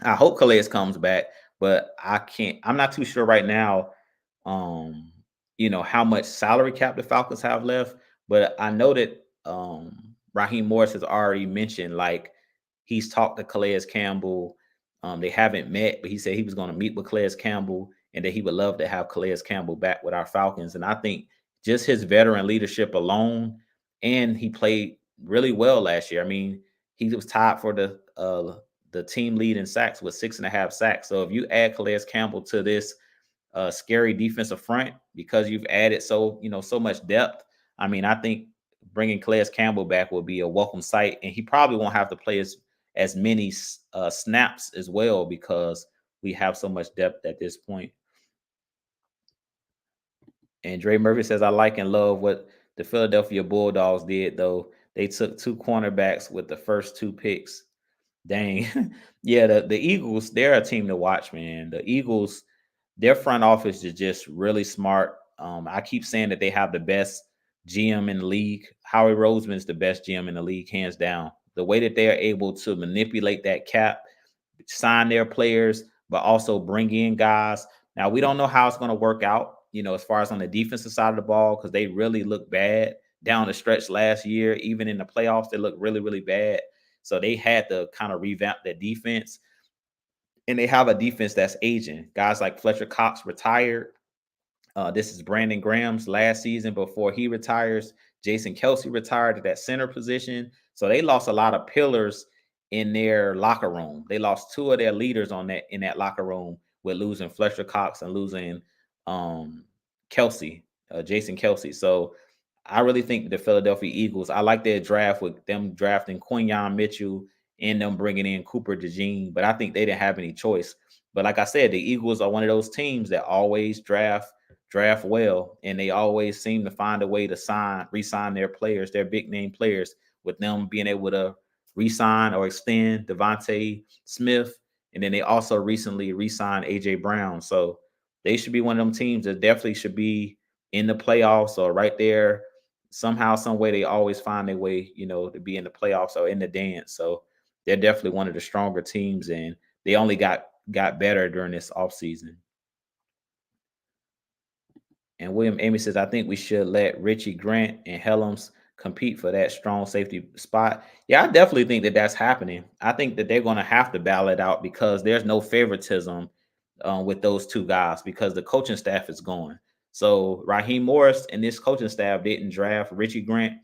I hope Calais comes back, but I'm not too sure right now, how much salary cap the Falcons have left. But I know that Raheem Morris has already mentioned, like, he's talked to Calais Campbell. They haven't met, but he said he was going to meet with Calais Campbell, and that he would love to have Calais Campbell back with our Falcons. And I think just his veteran leadership alone, and he played really well last year. I mean, he was tied for the team lead in sacks with 6.5 sacks. So if you add Calais Campbell to this scary defensive front, because you've added so much depth, I mean, I think bringing Calais Campbell back will be a welcome sight, and he probably won't have to play as many snaps as well, because we have so much depth at this point. And Dre Murphy says, "I like and love what the Philadelphia Bulldogs did, though. They took two cornerbacks with the first two picks. Dang. Yeah, the Eagles, they're a team to watch, man. The Eagles, their front office is just really smart. I keep saying that they have the best GM in the league. Howie Roseman is the best GM in the league, hands down. The way that they are able to manipulate that cap, sign their players, but also bring in guys. Now, we don't know how it's going to work out, as far as on the defensive side of the ball, because they really look bad down the stretch last year. Even in the playoffs, they look really, really bad. So they had to kind of revamp their defense. And they have a defense that's aging. Guys like Fletcher Cox retired. This is Brandon Graham's last season before he retires. Jason Kelsey retired at that center position. So they lost a lot of pillars in their locker room. They lost two of their leaders in that locker room with losing Fletcher Cox and losing Kelsey, Jason Kelsey. So I really think the Philadelphia Eagles, I like their draft with them drafting Quinyon Mitchell and them bringing in Cooper DeJean, but I think they didn't have any choice. But like I said, the Eagles are one of those teams that always draft well, and they always seem to find a way to re-sign their players, their big name players, with them being able to re-sign or extend Devontae Smith, and then they also recently re-signed AJ Brown. So they should be one of them teams that definitely should be in the playoffs or right there. Somehow, some way, they always find their way, to be in the playoffs or in the dance. So they're definitely one of the stronger teams, and they only got better during this offseason. And William Amy says, I think we should let Richie Grant and Helms compete for that strong safety spot. Yeah, I definitely think that that's happening. I think that they're going to have to battle it out because there's no favoritism with those two guys because the coaching staff is going. So Raheem Morris and this coaching staff didn't draft Richie Grant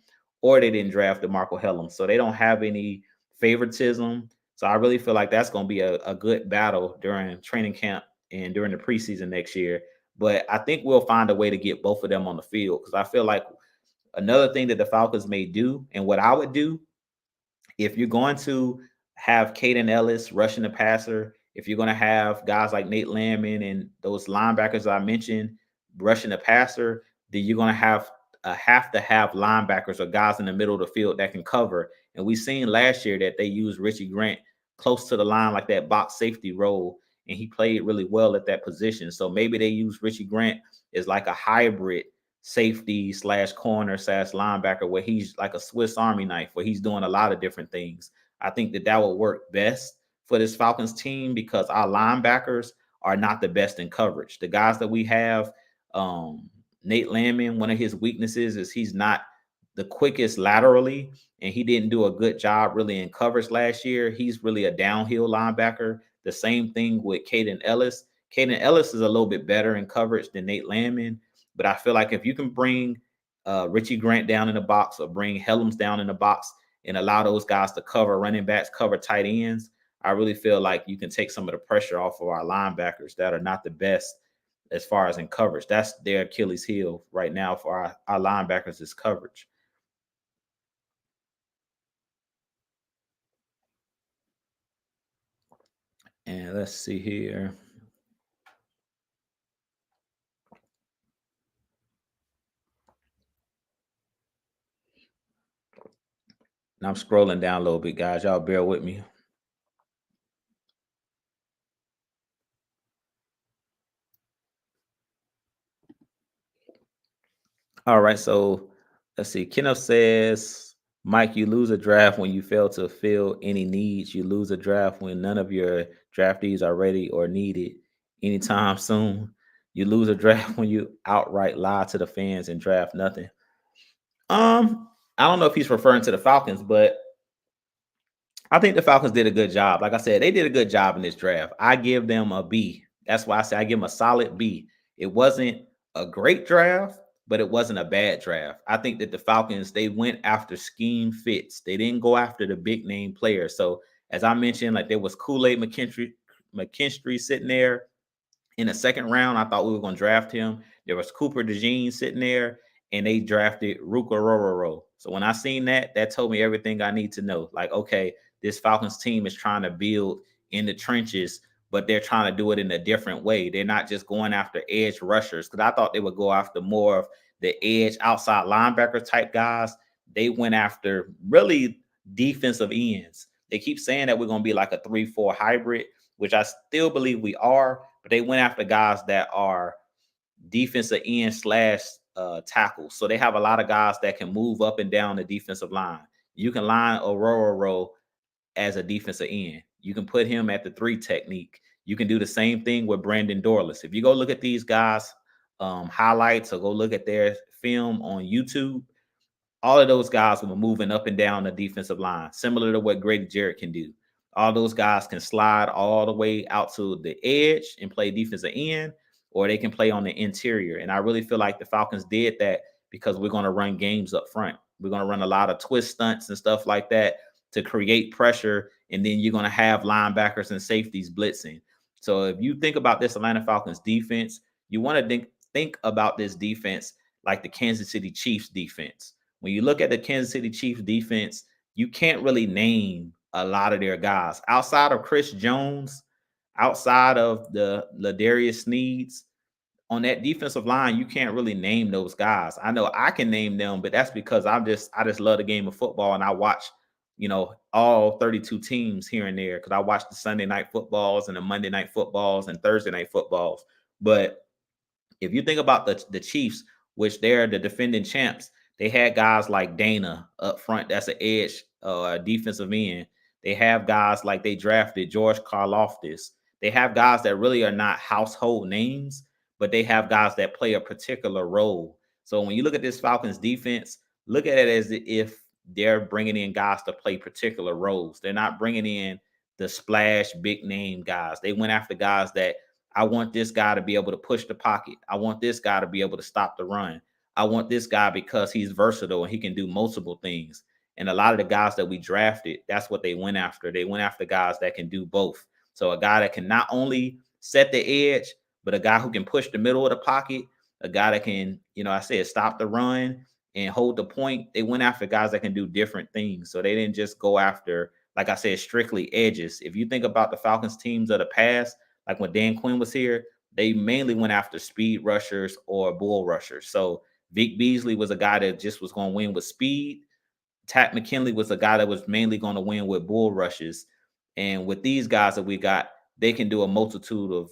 or they didn't draft DeMarco Helms. So they don't have any favoritism. So I really feel like that's going to be a good battle during training camp and during the preseason next year. But I think we'll find a way to get both of them on the field because I feel like another thing that the Falcons may do, and what I would do, if you're going to have Caden Ellis rushing the passer, if you're going to have guys like Nate Landman and those linebackers I mentioned rushing the passer, then you're going to have linebackers or guys in the middle of the field that can cover. And we seen last year that they used Richie Grant close to the line like that box safety role, and he played really well at that position. So maybe they use Richie Grant as like a hybrid safety slash corner slash linebacker where he's like a Swiss Army knife where he's doing a lot of different things. I think that would work best for this Falcons team because our linebackers are not the best in coverage. The guys that we have, Nate Landman, one of his weaknesses is he's not the quickest laterally, and he didn't do a good job really in coverage last year. He's really a downhill linebacker. The same thing with Caden Ellis. Caden Ellis is a little bit better in coverage than Nate Landman, but I feel like if you can bring Richie Grant down in the box or bring Helms down in the box and allow those guys to cover running backs, cover tight ends, I really feel like you can take some of the pressure off of our linebackers that are not the best as far as in coverage. That's their Achilles heel right now for our linebackers is coverage. And let's see here. And I'm scrolling down a little bit, guys. Y'all bear with me. All right, so let's see. Kenneth says, Mike, you lose a draft when you fail to fill any needs. You lose a draft when none of your draftees are ready or needed anytime soon. You lose a draft when you outright lie to the fans and draft nothing. I don't know if he's referring to the Falcons, but I think the Falcons did a good job. Like I said, they did a good job in this draft. I give them a B. That's why I say I give them a solid B. It wasn't a great draft, but it wasn't a bad draft. I think that the Falcons, they went after scheme fits. They didn't go after the big name players. So as I mentioned, like there was Kool-Aid McKinstry sitting there in the second round. I thought we were going to draft him. There was Cooper DeJean sitting there, and they drafted Ruka Rororo. So when I seen that, that told me everything I need to know. Like, okay, this Falcons team is trying to build in the trenches, but they're trying to do it in a different way. They're not just going after edge rushers because I thought they would go after more of the edge outside linebacker type guys. They went after really defensive ends. They keep saying that we're going to be like a 3-4 hybrid, which I still believe we are, but they went after guys that are defensive end slash tackle. So they have a lot of guys that can move up and down the defensive line. You can line Aurora as a defensive end. You can put him at the 3 technique. You can do the same thing with Brandon Dorless. If you go look at these guys' highlights or go look at their film on YouTube, all of those guys were moving up and down the defensive line, similar to what Grady Jarrett can do. All those guys can slide all the way out to the edge and play defensive end, or they can play on the interior. And I really feel like the Falcons did that because we're going to run games up front. We're going to run a lot of twist stunts and stuff like that to create pressure. And then you're going to have linebackers and safeties blitzing. So if you think about this Atlanta Falcons defense, you want to think about this defense like the Kansas City Chiefs defense. When you look at the Kansas City Chiefs defense, you can't really name a lot of their guys outside of Chris Jones, outside of the Ladarius Sneeds. On that defensive line, you can't really name those guys. I know I can name them, but that's because I just love the game of football and I watch, all 32 teams here and there because I watch the Sunday night footballs and the Monday night footballs and Thursday night footballs. But if you think about the Chiefs, which they're the defending champs, they had guys like Dana up front. That's an edge, defensive end. They have guys like they drafted George Karlaftis. They have guys that really are not household names, but they have guys that play a particular role. So when you look at this Falcons defense, look at it as if they're bringing in guys to play particular roles. They're not bringing in the splash big name guys. They went after guys that I want this guy to be able to push the pocket. I want this guy to be able to stop the run. I want this guy because he's versatile and he can do multiple things. And a lot of the guys that we drafted, that's what they went after. They went after guys that can do both. So a guy that can not only set the edge, but a guy who can push the middle of the pocket, a guy that can, I said, stop the run and hold the point. They went after guys that can do different things. So they didn't just go after, like I said, strictly edges. If you think about the Falcons teams of the past, like when Dan Quinn was here, they mainly went after speed rushers or bull rushers. So Vic Beasley was a guy that just was going to win with speed. Pat McKinley was a guy that was mainly going to win with bull rushes. And with these guys that we got, they can do a multitude of,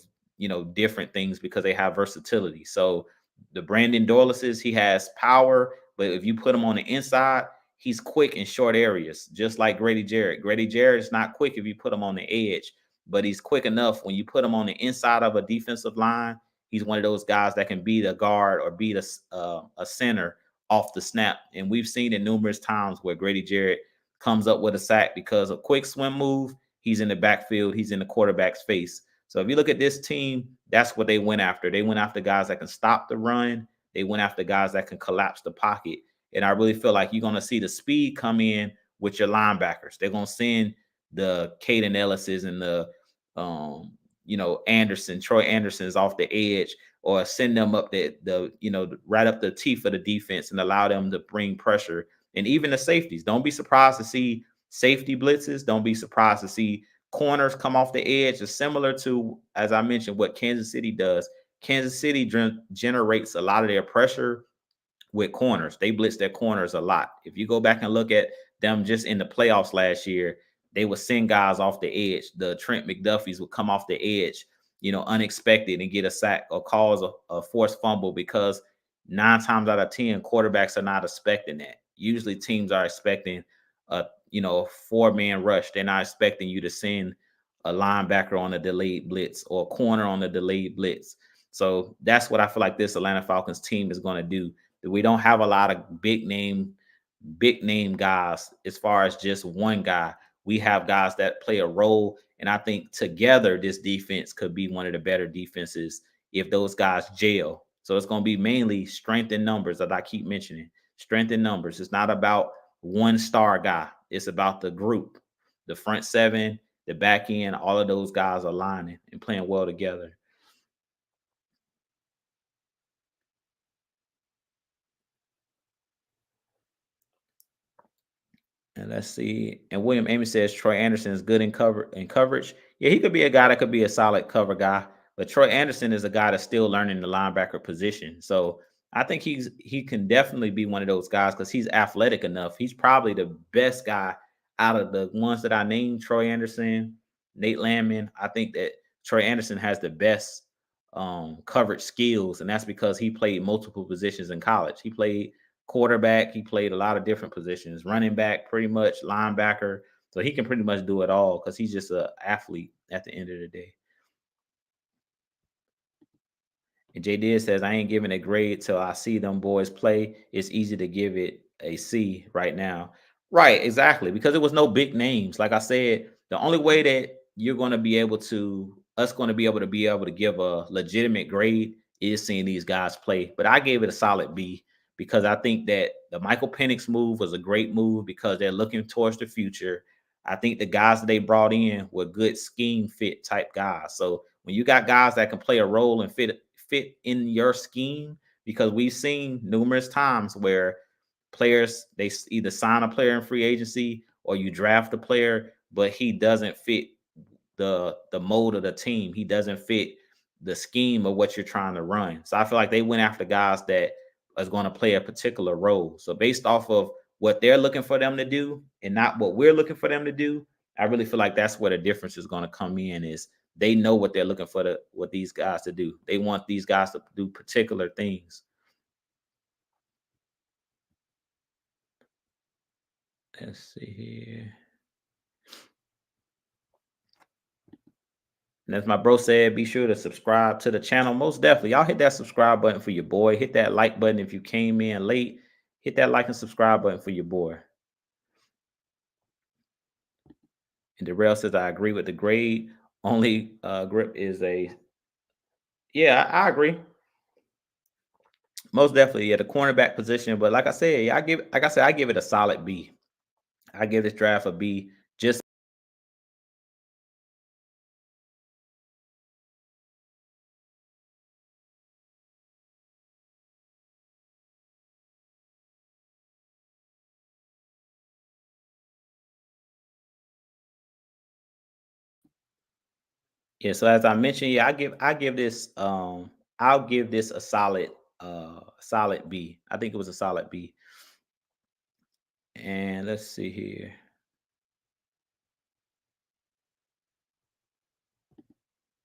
different things because they have versatility. So the Brandon Dorleses, he has power, but if you put him on the inside, he's quick in short areas, just like Grady Jarrett. Grady Jarrett is not quick if you put him on the edge, but he's quick enough when you put him on the inside of a defensive line. He's one of those guys that can beat a guard or beat a center off the snap. And we've seen it numerous times where Grady Jarrett comes up with a sack because a quick swim move, he's in the backfield, he's in the quarterback's face. So if you look at this team, that's what they went after. They went after guys that can stop the run. They went after guys that can collapse the pocket. And I really feel like you're going to see the speed come in with your linebackers. They're going to send the Caden Ellis's and the Troy Anderson's off the edge, or send them up right up the teeth of the defense and allow them to bring pressure. And even the safeties, don't be surprised to see safety blitzes. Don't be surprised to see corners come off the edge. It's similar to, as I mentioned, what Kansas City does. Kansas City generates a lot of their pressure with corners. They blitz their corners a lot. If you go back and look at them just in the playoffs last year, they would send guys off the edge. The Trent McDuffies would come off the edge, unexpected and get a sack or cause a forced fumble because 9 times out of 10, quarterbacks are not expecting that. Usually teams are expecting a 4-man rush. They're not expecting you to send a linebacker on a delayed blitz or a corner on a delayed blitz. So that's what I feel like this Atlanta Falcons team is going to do. We don't have a lot of big name guys as far as just one guy. We have guys that play a role. And I think together, this defense could be one of the better defenses if those guys gel. So it's going to be mainly strength in numbers that I keep mentioning. Strength in numbers. It's not about one star guy. It's about the group, the front 7, the back end, all of those guys aligning and playing well together. And let's see. And William Amy says Troy Anderson is good in coverage. Yeah, he could be a guy that could be a solid cover guy. But Troy Anderson is a guy that's still learning the linebacker position. So I think he can definitely be one of those guys because he's athletic enough. He's probably the best guy out of the ones that I named, Troy Anderson, Nate Landman, I think that Troy Anderson has the best coverage skills, and that's because he played multiple positions in college. He played quarterback, he played a lot of different positions, running back, pretty much linebacker. So he can pretty much do it all because he's just an athlete at the end of the day. And JD says, I ain't giving a grade till I see them boys play. It's easy to give it a C right now. Right, exactly. Because it was no big names. Like I said, the only way that you're going to be able to, us going to be able to give a legitimate grade is seeing these guys play. But I gave it a solid B because I think that the Michael Penix move was a great move because they're looking towards the future. I think the guys that they brought in were good scheme fit type guys. So when you got guys that can play a role and fit in your scheme, because we've seen numerous times where players, they either sign a player in free agency or you draft a player, but he doesn't fit the mold of the team. He doesn't fit the scheme of what you're trying to run. So I feel like they went after guys that is going to play a particular role. So based off of what they're looking for them to do and not what we're looking for them to do, I really feel like that's where the difference is going to come in. Is they know what they're looking for what these guys to do. They want these guys to do particular things. Let's see here. And as my bro said, be sure to subscribe to the channel. Most definitely. Y'all hit that subscribe button for your boy. Hit that like button if you came in late. Hit that like and subscribe button for your boy. And Darrell says, I agree with the grade. Only grip is a, yeah, I agree. Most definitely, yeah, the cornerback position. But like I said, yeah, I give it a solid B. I give this draft a B. Just yeah, so as I mentioned, yeah, I'll give this a solid B. I think it was a solid B. And let's see here.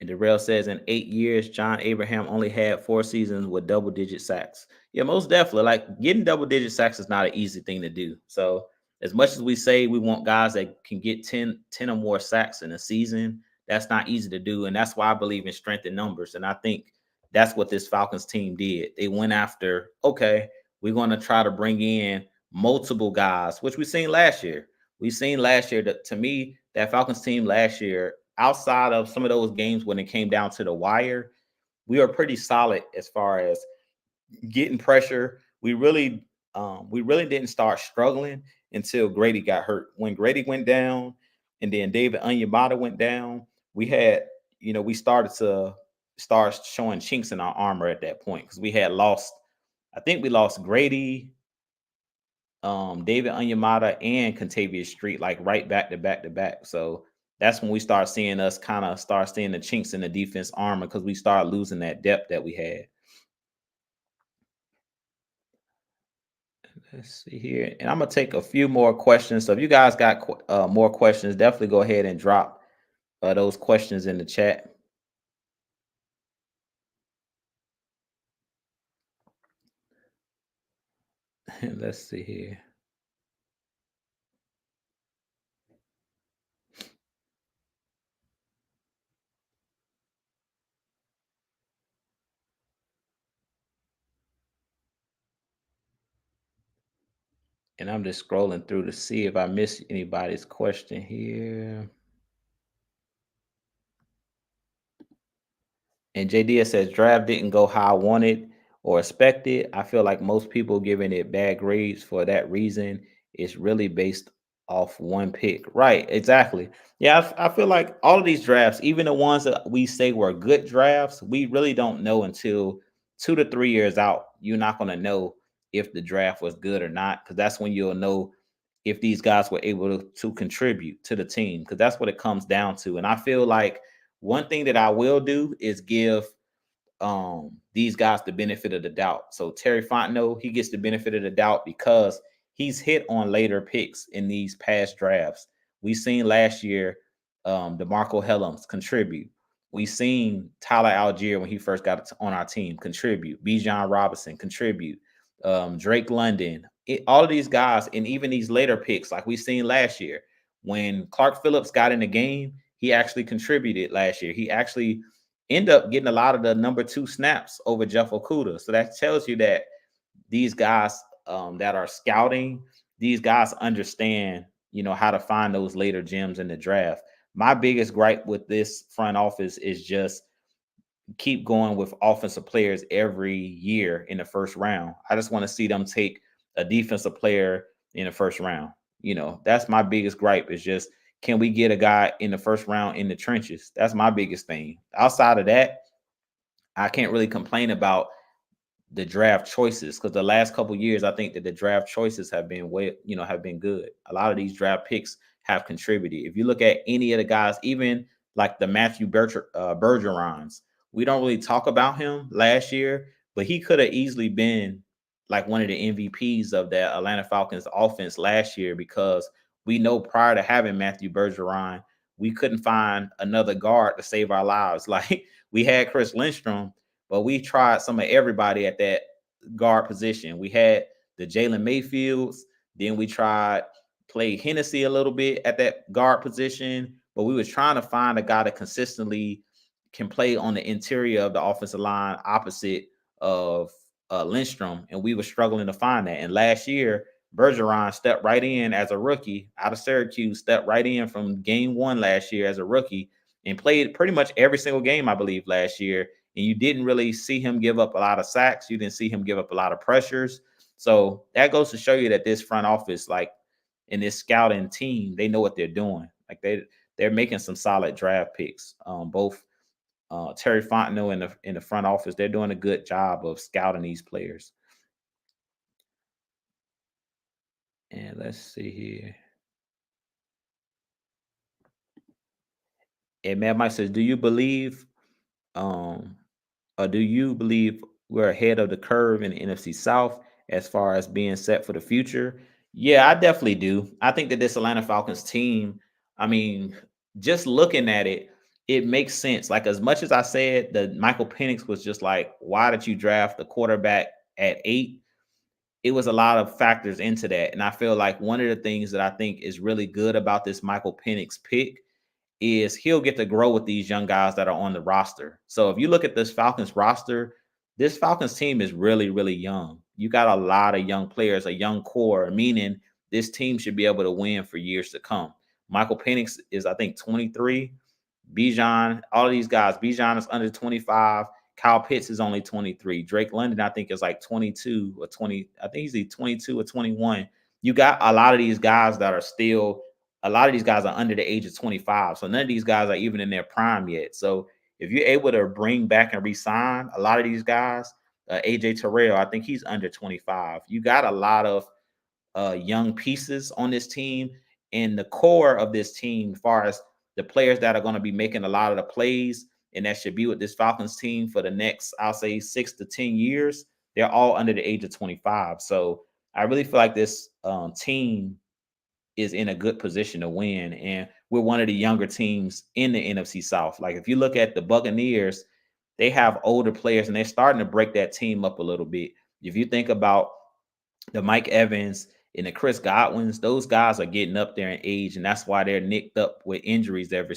And Darrell says in 8 years, John Abraham only had 4 seasons with double-digit sacks. Yeah, most definitely. Like getting double-digit sacks is not an easy thing to do. So as much as we say we want guys that can get 10 or more sacks in a season, that's not easy to do. And that's why I believe in strength in numbers. And I think that's what this Falcons team did. They went after, okay, we're going to try to bring in multiple guys, which we've seen last year. We've seen last year that, to me, that Falcons team last year, outside of some of those games when it came down to the wire, we were pretty solid as far as getting pressure. We really didn't start struggling until Grady got hurt. When Grady went down, and then David Onyemata went down, we had, we started to start showing chinks in our armor at that point because we had lost. I think we lost Grady, David Onyemata, and Contavious Street, like right back to back to back. So that's when we start seeing us kind of start seeing the chinks in the defense armor because we start losing that depth that we had. Let's see here, and I'm gonna take a few more questions. So if you guys got more questions, definitely go ahead and drop those questions in the chat. Let's see here. And I'm just scrolling through to see if I missed anybody's question here. And JDS says draft didn't go how I wanted or expected. I feel like most people giving it bad grades for that reason. It's really based off one pick. Right, exactly. Yeah, I feel like all of these drafts, even the ones that we say were good drafts, we really don't know until 2 to 3 years out. You're not going to know if the draft was good or not, because that's when you'll know if these guys were able to contribute to the team, because that's what it comes down to. And I feel like one thing that I will do is give these guys the benefit of the doubt. So Terry Fontenot, he gets the benefit of the doubt because he's hit on later picks in these past drafts. We seen last year DeMarco Hellams contribute. We seen Tyler Algier when he first got on our team contribute. Bijan Robinson contribute. Drake London, all of these guys, and even these later picks, like we seen last year when Clark Phillips got in the game, he actually contributed last year. He actually ended up getting a lot of the number 2 snaps over Jeff Okuda. So that tells you that these guys that are scouting, these guys understand, how to find those later gems in the draft. My biggest gripe with this front office is just keep going with offensive players every year in the first round. I just want to see them take a defensive player in the first round. That's my biggest gripe is just, can we get a guy in the first round in the trenches? That's my biggest thing. Outside of that, I can't really complain about the draft choices, because the last couple of years I think that the draft choices have been have been good. A lot of these draft picks have contributed. If you look at any of the guys, even like the Matthew Bergerons, we don't really talk about him last year, but he could have easily been like one of the MVPs of that Atlanta Falcons offense last year, because we know prior to having Matthew Bergeron, we couldn't find another guard to save our lives. Like, we had Chris Lindstrom, but we tried some of everybody at that guard position. We had the Jalen Mayfields. Then we tried play Hennessy a little bit at that guard position. But we was trying to find a guy that consistently can play on the interior of the offensive line opposite of Lindstrom. And we were struggling to find that. And last year, Bergeron stepped right in as a rookie out of Syracuse, stepped right in from game 1 last year as a rookie and played pretty much every single game, I believe, last year. And you didn't really see him give up a lot of sacks. You didn't see him give up a lot of pressures. So that goes to show you that this front office, like in this scouting team, they know what they're doing. Like they're making some solid draft picks. Both Terry Fontenot in the front office, they're doing a good job of scouting these players. And let's see here. And Matt Mike says, do you believe or do you believe we're ahead of the curve in the NFC South as far as being set for the future? Yeah, I definitely do. I think that this Atlanta Falcons team, I mean, just looking at it, it makes sense. Like, as much as I said that Michael Penix was just like, why did you draft the quarterback at 8? It was a lot of factors into that. And I feel like one of the things that I think is really good about this Michael Penix pick is he'll get to grow with these young guys that are on the roster. So if you look at this Falcons roster, this Falcons team is really, really young. You got a lot of young players, a young core, meaning this team should be able to win for years to come. Michael Penix is, I think, 23. Bijan, all of these guys, Bijan is under 25. Kyle Pitts is only 23. Drake London, I think, is like 22 or 20. I think he's either 22 or 21. You got a lot of these guys that are still, a lot of these guys are under the age of 25. So none of these guys are even in their prime yet. So if you're able to bring back and re-sign a lot of these guys, AJ Terrell, I think he's under 25. You got a lot of young pieces on this team, and the core of this team, as far as the players that are going to be making a lot of the plays, and that should be with this Falcons team for the next, I'll say, 6 to 10 years, they're all under the age of 25. So I really feel like this team is in a good position to win. And we're one of the younger teams in the NFC South. Like, if you look at the Buccaneers, they have older players and they're starting to break that team up a little bit. If you think about the Mike Evans and the Chris Godwins, those guys are getting up there in age, and that's why they're nicked up with injuries every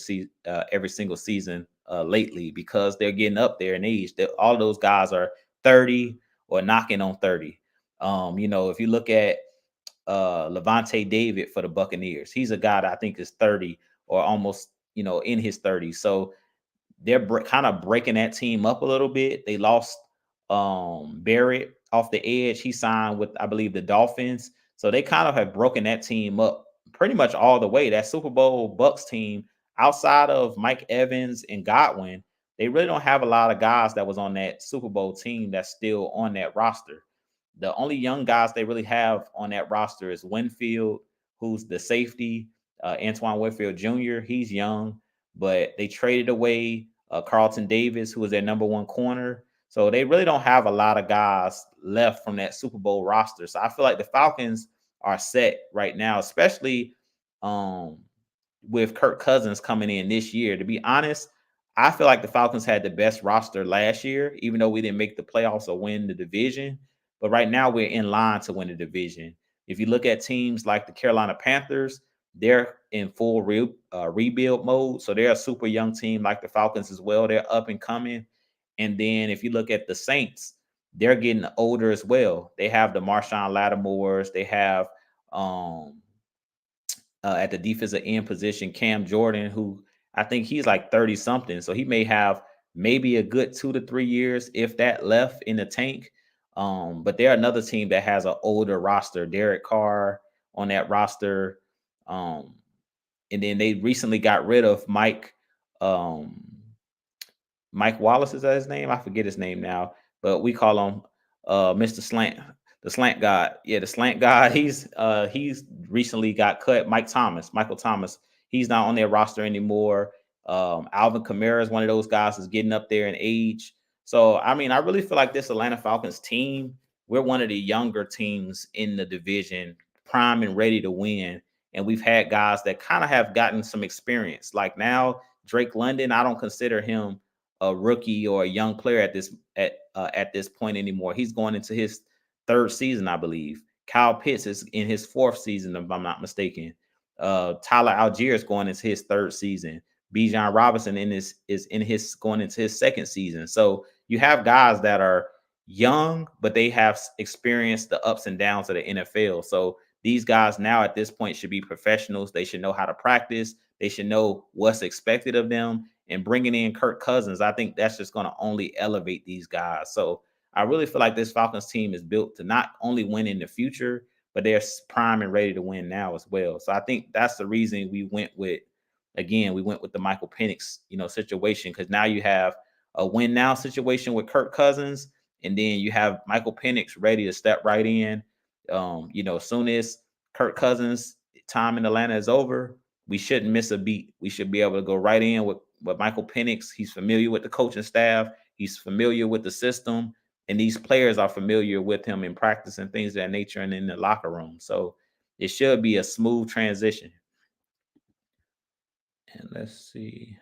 single season lately, because they're getting up there in age. All those guys are 30 or knocking on 30. If you look at Levante David for the Buccaneers, he's a guy that I think is 30 or almost, in his 30s. So they're kind of breaking that team up a little bit. They lost Barrett off the edge. He signed with, I believe, the Dolphins. So they kind of have broken that team up pretty much all the way. That Super Bowl Bucks team, outside of Mike Evans and Godwin, they really don't have a lot of guys that was on that Super Bowl team that's still on that roster. The only young guys they really have on that roster is Winfield, who's the safety, Antoine Winfield Jr. He's young, but they traded away Carlton Davis, who was their number 1 corner. So they really don't have a lot of guys left from that Super Bowl roster. So I feel like the Falcons are set right now, especially um with Kirk Cousins coming in this year. To be honest, I feel like the Falcons had the best roster last year, even though we didn't make the playoffs or win the division. But right now, we're in line to win the division. If you look at teams like the Carolina Panthers, they're in full rebuild mode. So they're a super young team like the Falcons as well. They're up and coming. And then if you look at the Saints, they're getting older as well. They have the Marshawn Lattimores. They have um, at the defensive end position, Cam Jordan, who I think he's like 30 something. So he may have maybe a good 2 to 3 years, if that, left in the tank. But they're another team that has an older roster. Derek Carr on that roster. Um, and then they recently got rid of um, Mike Wallace, is that his name? I forget his name now, but we call him Mr. Slant, the slant god. Yeah, the slant god. He's recently got cut. Michael Thomas. He's not on their roster anymore. Alvin Kamara is one of those guys that's getting up there in age. So I mean, I really feel like this Atlanta Falcons team, we're one of the younger teams in the division, prime and ready to win. And we've had guys that kind of have gotten some experience. Like now, Drake London, I don't consider him a rookie or a young player at this point anymore. He's going into his third season, I believe. Kyle Pitts is in his fourth season, if I'm not mistaken. Tyler Algier is going into his third season. Bijan Robinson is in his going into his second season. So you have guys that are young, but they have experienced the ups and downs of the NFL. So these guys now at this point should be professionals. They should know how to practice. They should know what's expected of them. And bringing in Kirk Cousins, I think that's just going to only elevate these guys. So I really feel like this Falcons team is built to not only win in the future, but they're prime and ready to win now as well. So I think that's the reason we went with the Michael Penix, situation, because now you have a win now situation with Kirk Cousins, and then you have Michael Penix ready to step right in. As soon as Kirk Cousins' time in Atlanta is over, we shouldn't miss a beat. We should be able to go right in with Michael Penix. He's familiar with the coaching staff. He's familiar with the system, and these players are familiar with him in practice and things of that nature and in the locker room. So it should be a smooth transition. And let's see.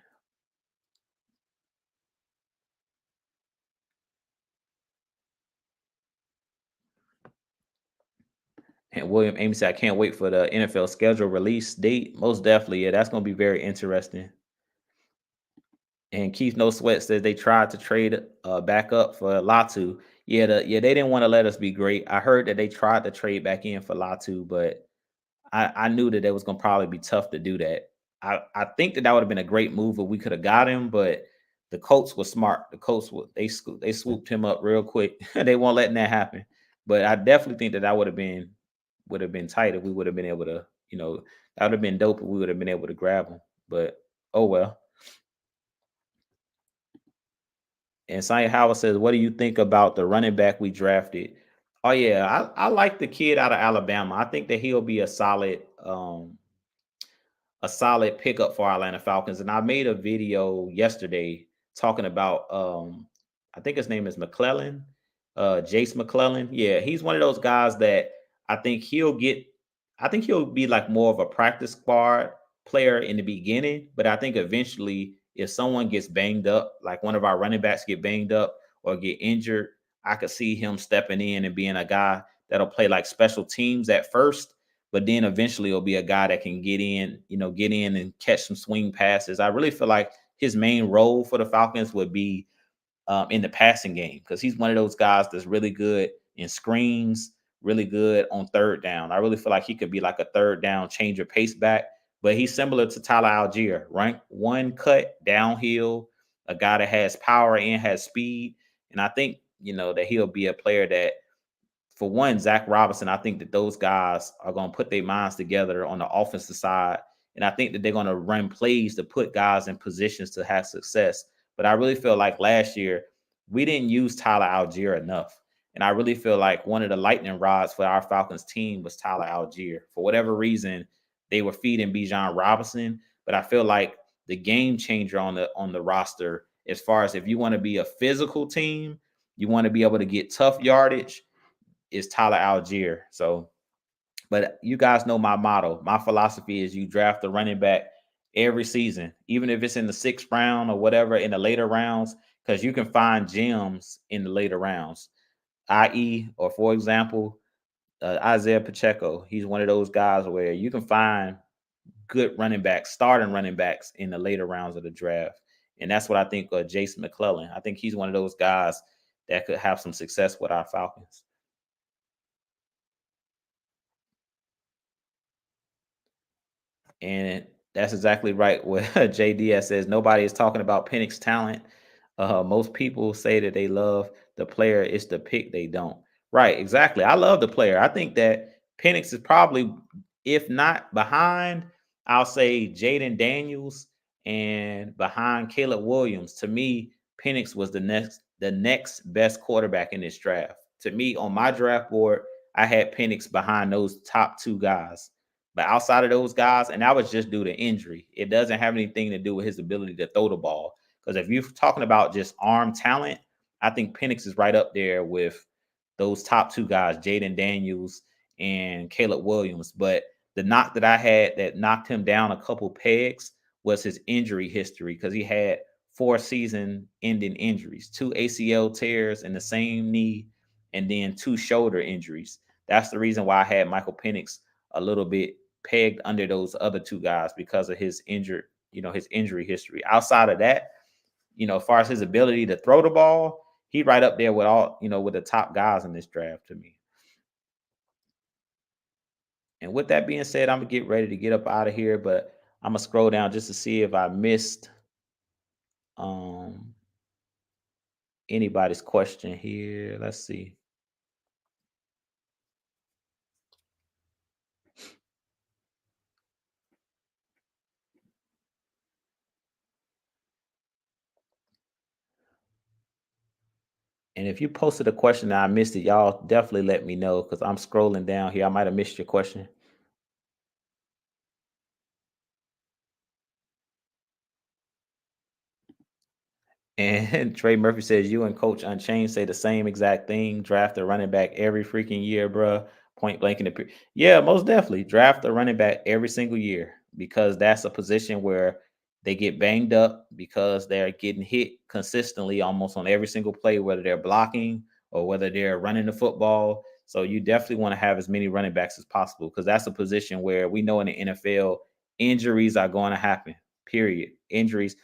And William Amy said, I can't wait for the NFL schedule release date. Most definitely. Yeah, that's going to be very interesting. And Keith No Sweat says they tried to trade back up for Latu. Yeah, they didn't want to let us be great. I heard that they tried to trade back in for Latu, but I knew that it was going to probably be tough to do that. I think that would have been a great move if we could have got him, but the Colts were smart. The Colts they swooped him up real quick. They won't letting that happen. But I definitely think that would have been tight if we would have been able to, that would have been dope if we would have been able to grab him. But oh well. And Sonya Howard says, "What do you think about the running back we drafted?" Oh yeah, I like the kid out of Alabama. I think that he'll be a solid pickup for Atlanta Falcons. And I made a video yesterday talking about I think his name is McClellan, Jace McClellan. Yeah, he's one of those guys that I think he'll get I think he'll be like more of a practice squad player in the beginning, but I think eventually if someone gets banged up, like one of our running backs get banged up or get injured, I could see him stepping in and being a guy that'll play like special teams at first, but then eventually it'll be a guy that can get in and catch some swing passes. I really feel like his main role for the Falcons would be in the passing game because he's one of those guys that's really good in screens, really good on third down. I really feel like he could be like a third down changer pace back, but he's similar to Tyler Algier, right? One cut downhill, a guy that has power and has speed. And I think, that he'll be a player that for one, Zach Robinson, I think that those guys are going to put their minds together on the offensive side. And I think that they're going to run plays to put guys in positions to have success. But I really feel like last year, we didn't use Tyler Algier enough. And I really feel like one of the lightning rods for our Falcons team was Tyler Algier. For whatever reason, they were feeding Bijan Robinson. But I feel like the game changer on the roster, as far as if you want to be a physical team, you want to be able to get tough yardage, is Tyler Algier. So But you guys know my motto. My philosophy is you draft the running back every season, even if it's in the 6th round or whatever in the later rounds, because you can find gems in the later rounds. I.e., or for example, Isaiah Pacheco. He's one of those guys where you can find good running backs, starting running backs in the later rounds of the draft. And that's what I think of Jason McClellan. I think he's one of those guys that could have some success with our Falcons. And that's exactly right. What JDS says, nobody is talking about Penix's talent. Most people say that they love the player. It's the pick they don't. Right, exactly. I love the player. I think that Penix is probably, if not behind, I'll say Jaden Daniels and behind Caleb Williams. To me, Penix was the next best quarterback in this draft. To me, on my draft board, I had Penix behind those top two guys. But outside of those guys, and that was just due to injury. It doesn't have anything to do with his ability to throw the ball. Because if you're talking about just arm talent, I think Penix is right up there with those top two guys, Jaden Daniels and Caleb Williams. But the knock that I had that knocked him down a couple pegs was his injury history, because he had 4 season-ending injuries, 2 ACL tears in the same knee, and then 2 shoulder injuries. That's the reason why I had Michael Penix a little bit pegged under those other two guys, because of his injury history. Outside of that, as far as his ability to throw the ball, he right up there with with the top guys in this draft to me. And with that being said, I'm gonna get ready to get up out of here, but I'm gonna scroll down just to see if I missed um anybody's question here. Let's see. And if you posted a question and I missed it, y'all definitely let me know, because I'm scrolling down here. I might have missed your question. And Trey Murphy says, you and Coach Unchained say the same exact thing. Draft a running back every freaking year, bruh. Point blank in the yeah, most definitely. Draft a running back every single year, because that's a position where they get banged up because they're getting hit consistently almost on every single play, whether they're blocking or whether they're running the football. So you definitely want to have as many running backs as possible, because that's a position where we know in the NFL injuries are going to happen. Period. Injuries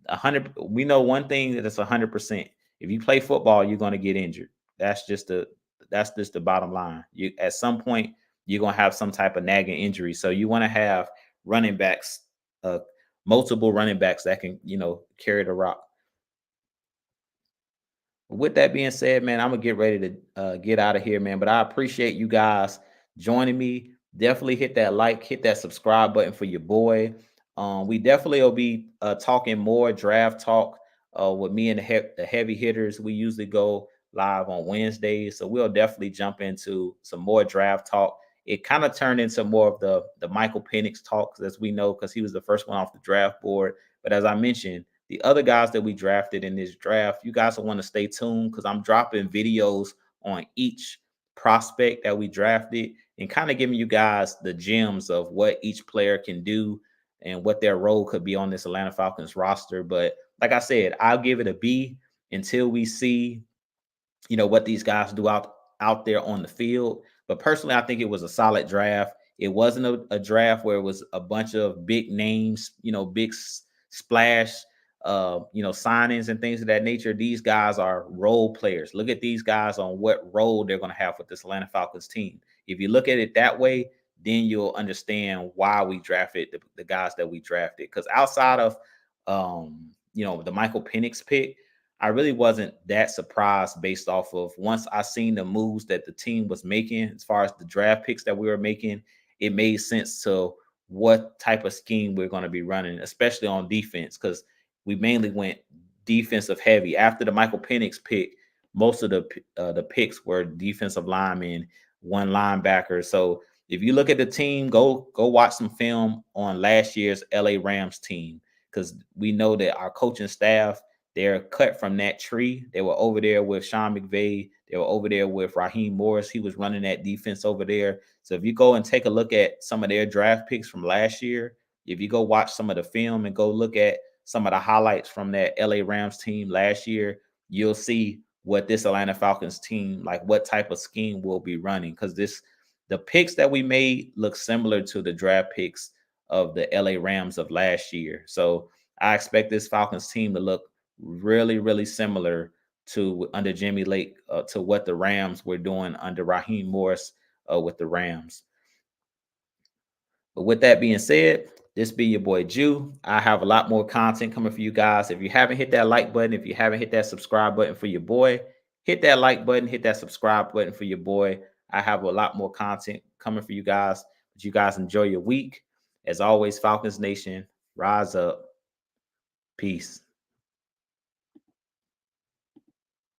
100. We know one thing that it's 100%. If you play football, you're going to get injured. That's just the bottom line. You at some point you're going to have some type of nagging injury. So you want to have running backs, uh, multiple running backs that can carry the rock. With that being said, man, I'm gonna get ready to get out of here, man. But I appreciate you guys joining me. Definitely hit that like, hit that subscribe button for your boy. We definitely will be talking more draft talk with me and the heavy hitters. We usually go live on Wednesdays, so we'll definitely jump into some more draft talk. It kind of turned into more of the Michael Penix talks, as we know, because he was the first one off the draft board. But as I mentioned, the other guys that we drafted in this draft, you guys will want to stay tuned, because I'm dropping videos on each prospect that we drafted and kind of giving you guys the gems of what each player can do and what their role could be on this Atlanta Falcons roster. But like I said, I'll give it a B until we see what these guys do out there on the field. But personally, I think it was a solid draft. It wasn't a draft where it was a bunch of big names, big splash, signings and things of that nature. These guys are role players. Look at these guys on what role they're going to have with this Atlanta Falcons team. If you look at it that way, then you'll understand why we drafted the guys that we drafted. Because outside of the Michael Penix pick, I really wasn't that surprised, based off of once I seen the moves that the team was making as far as the draft picks that we were making. It made sense to what type of scheme we're going to be running, especially on defense, because we mainly went defensive heavy. After the Michael Penix pick, most of the picks were defensive linemen, one linebacker. So if you look at the team, go watch some film on last year's LA Rams team, because we know that our coaching staff, they're cut from that tree. They were over there with Sean McVay. They were over there with Raheem Morris. He was running that defense over there. So if you go and take a look at some of their draft picks from last year, if you go watch some of the film and go look at some of the highlights from that LA Rams team last year, you'll see what this Atlanta Falcons team, like what type of scheme we'll be running. Because the picks that we made look similar to the draft picks of the LA Rams of last year. So I expect this Falcons team to look really, really similar to under Jimmy Lake to what the Rams were doing under Raheem Morris with the Rams. But with that being said, this be your boy Jew. I have a lot more content coming for you guys. If you haven't hit that like button, if you haven't hit that subscribe button for your boy, hit that like button, hit that subscribe button for your boy. I have a lot more content coming for you guys. But you guys enjoy your week. As always, Falcons Nation, rise up. Peace.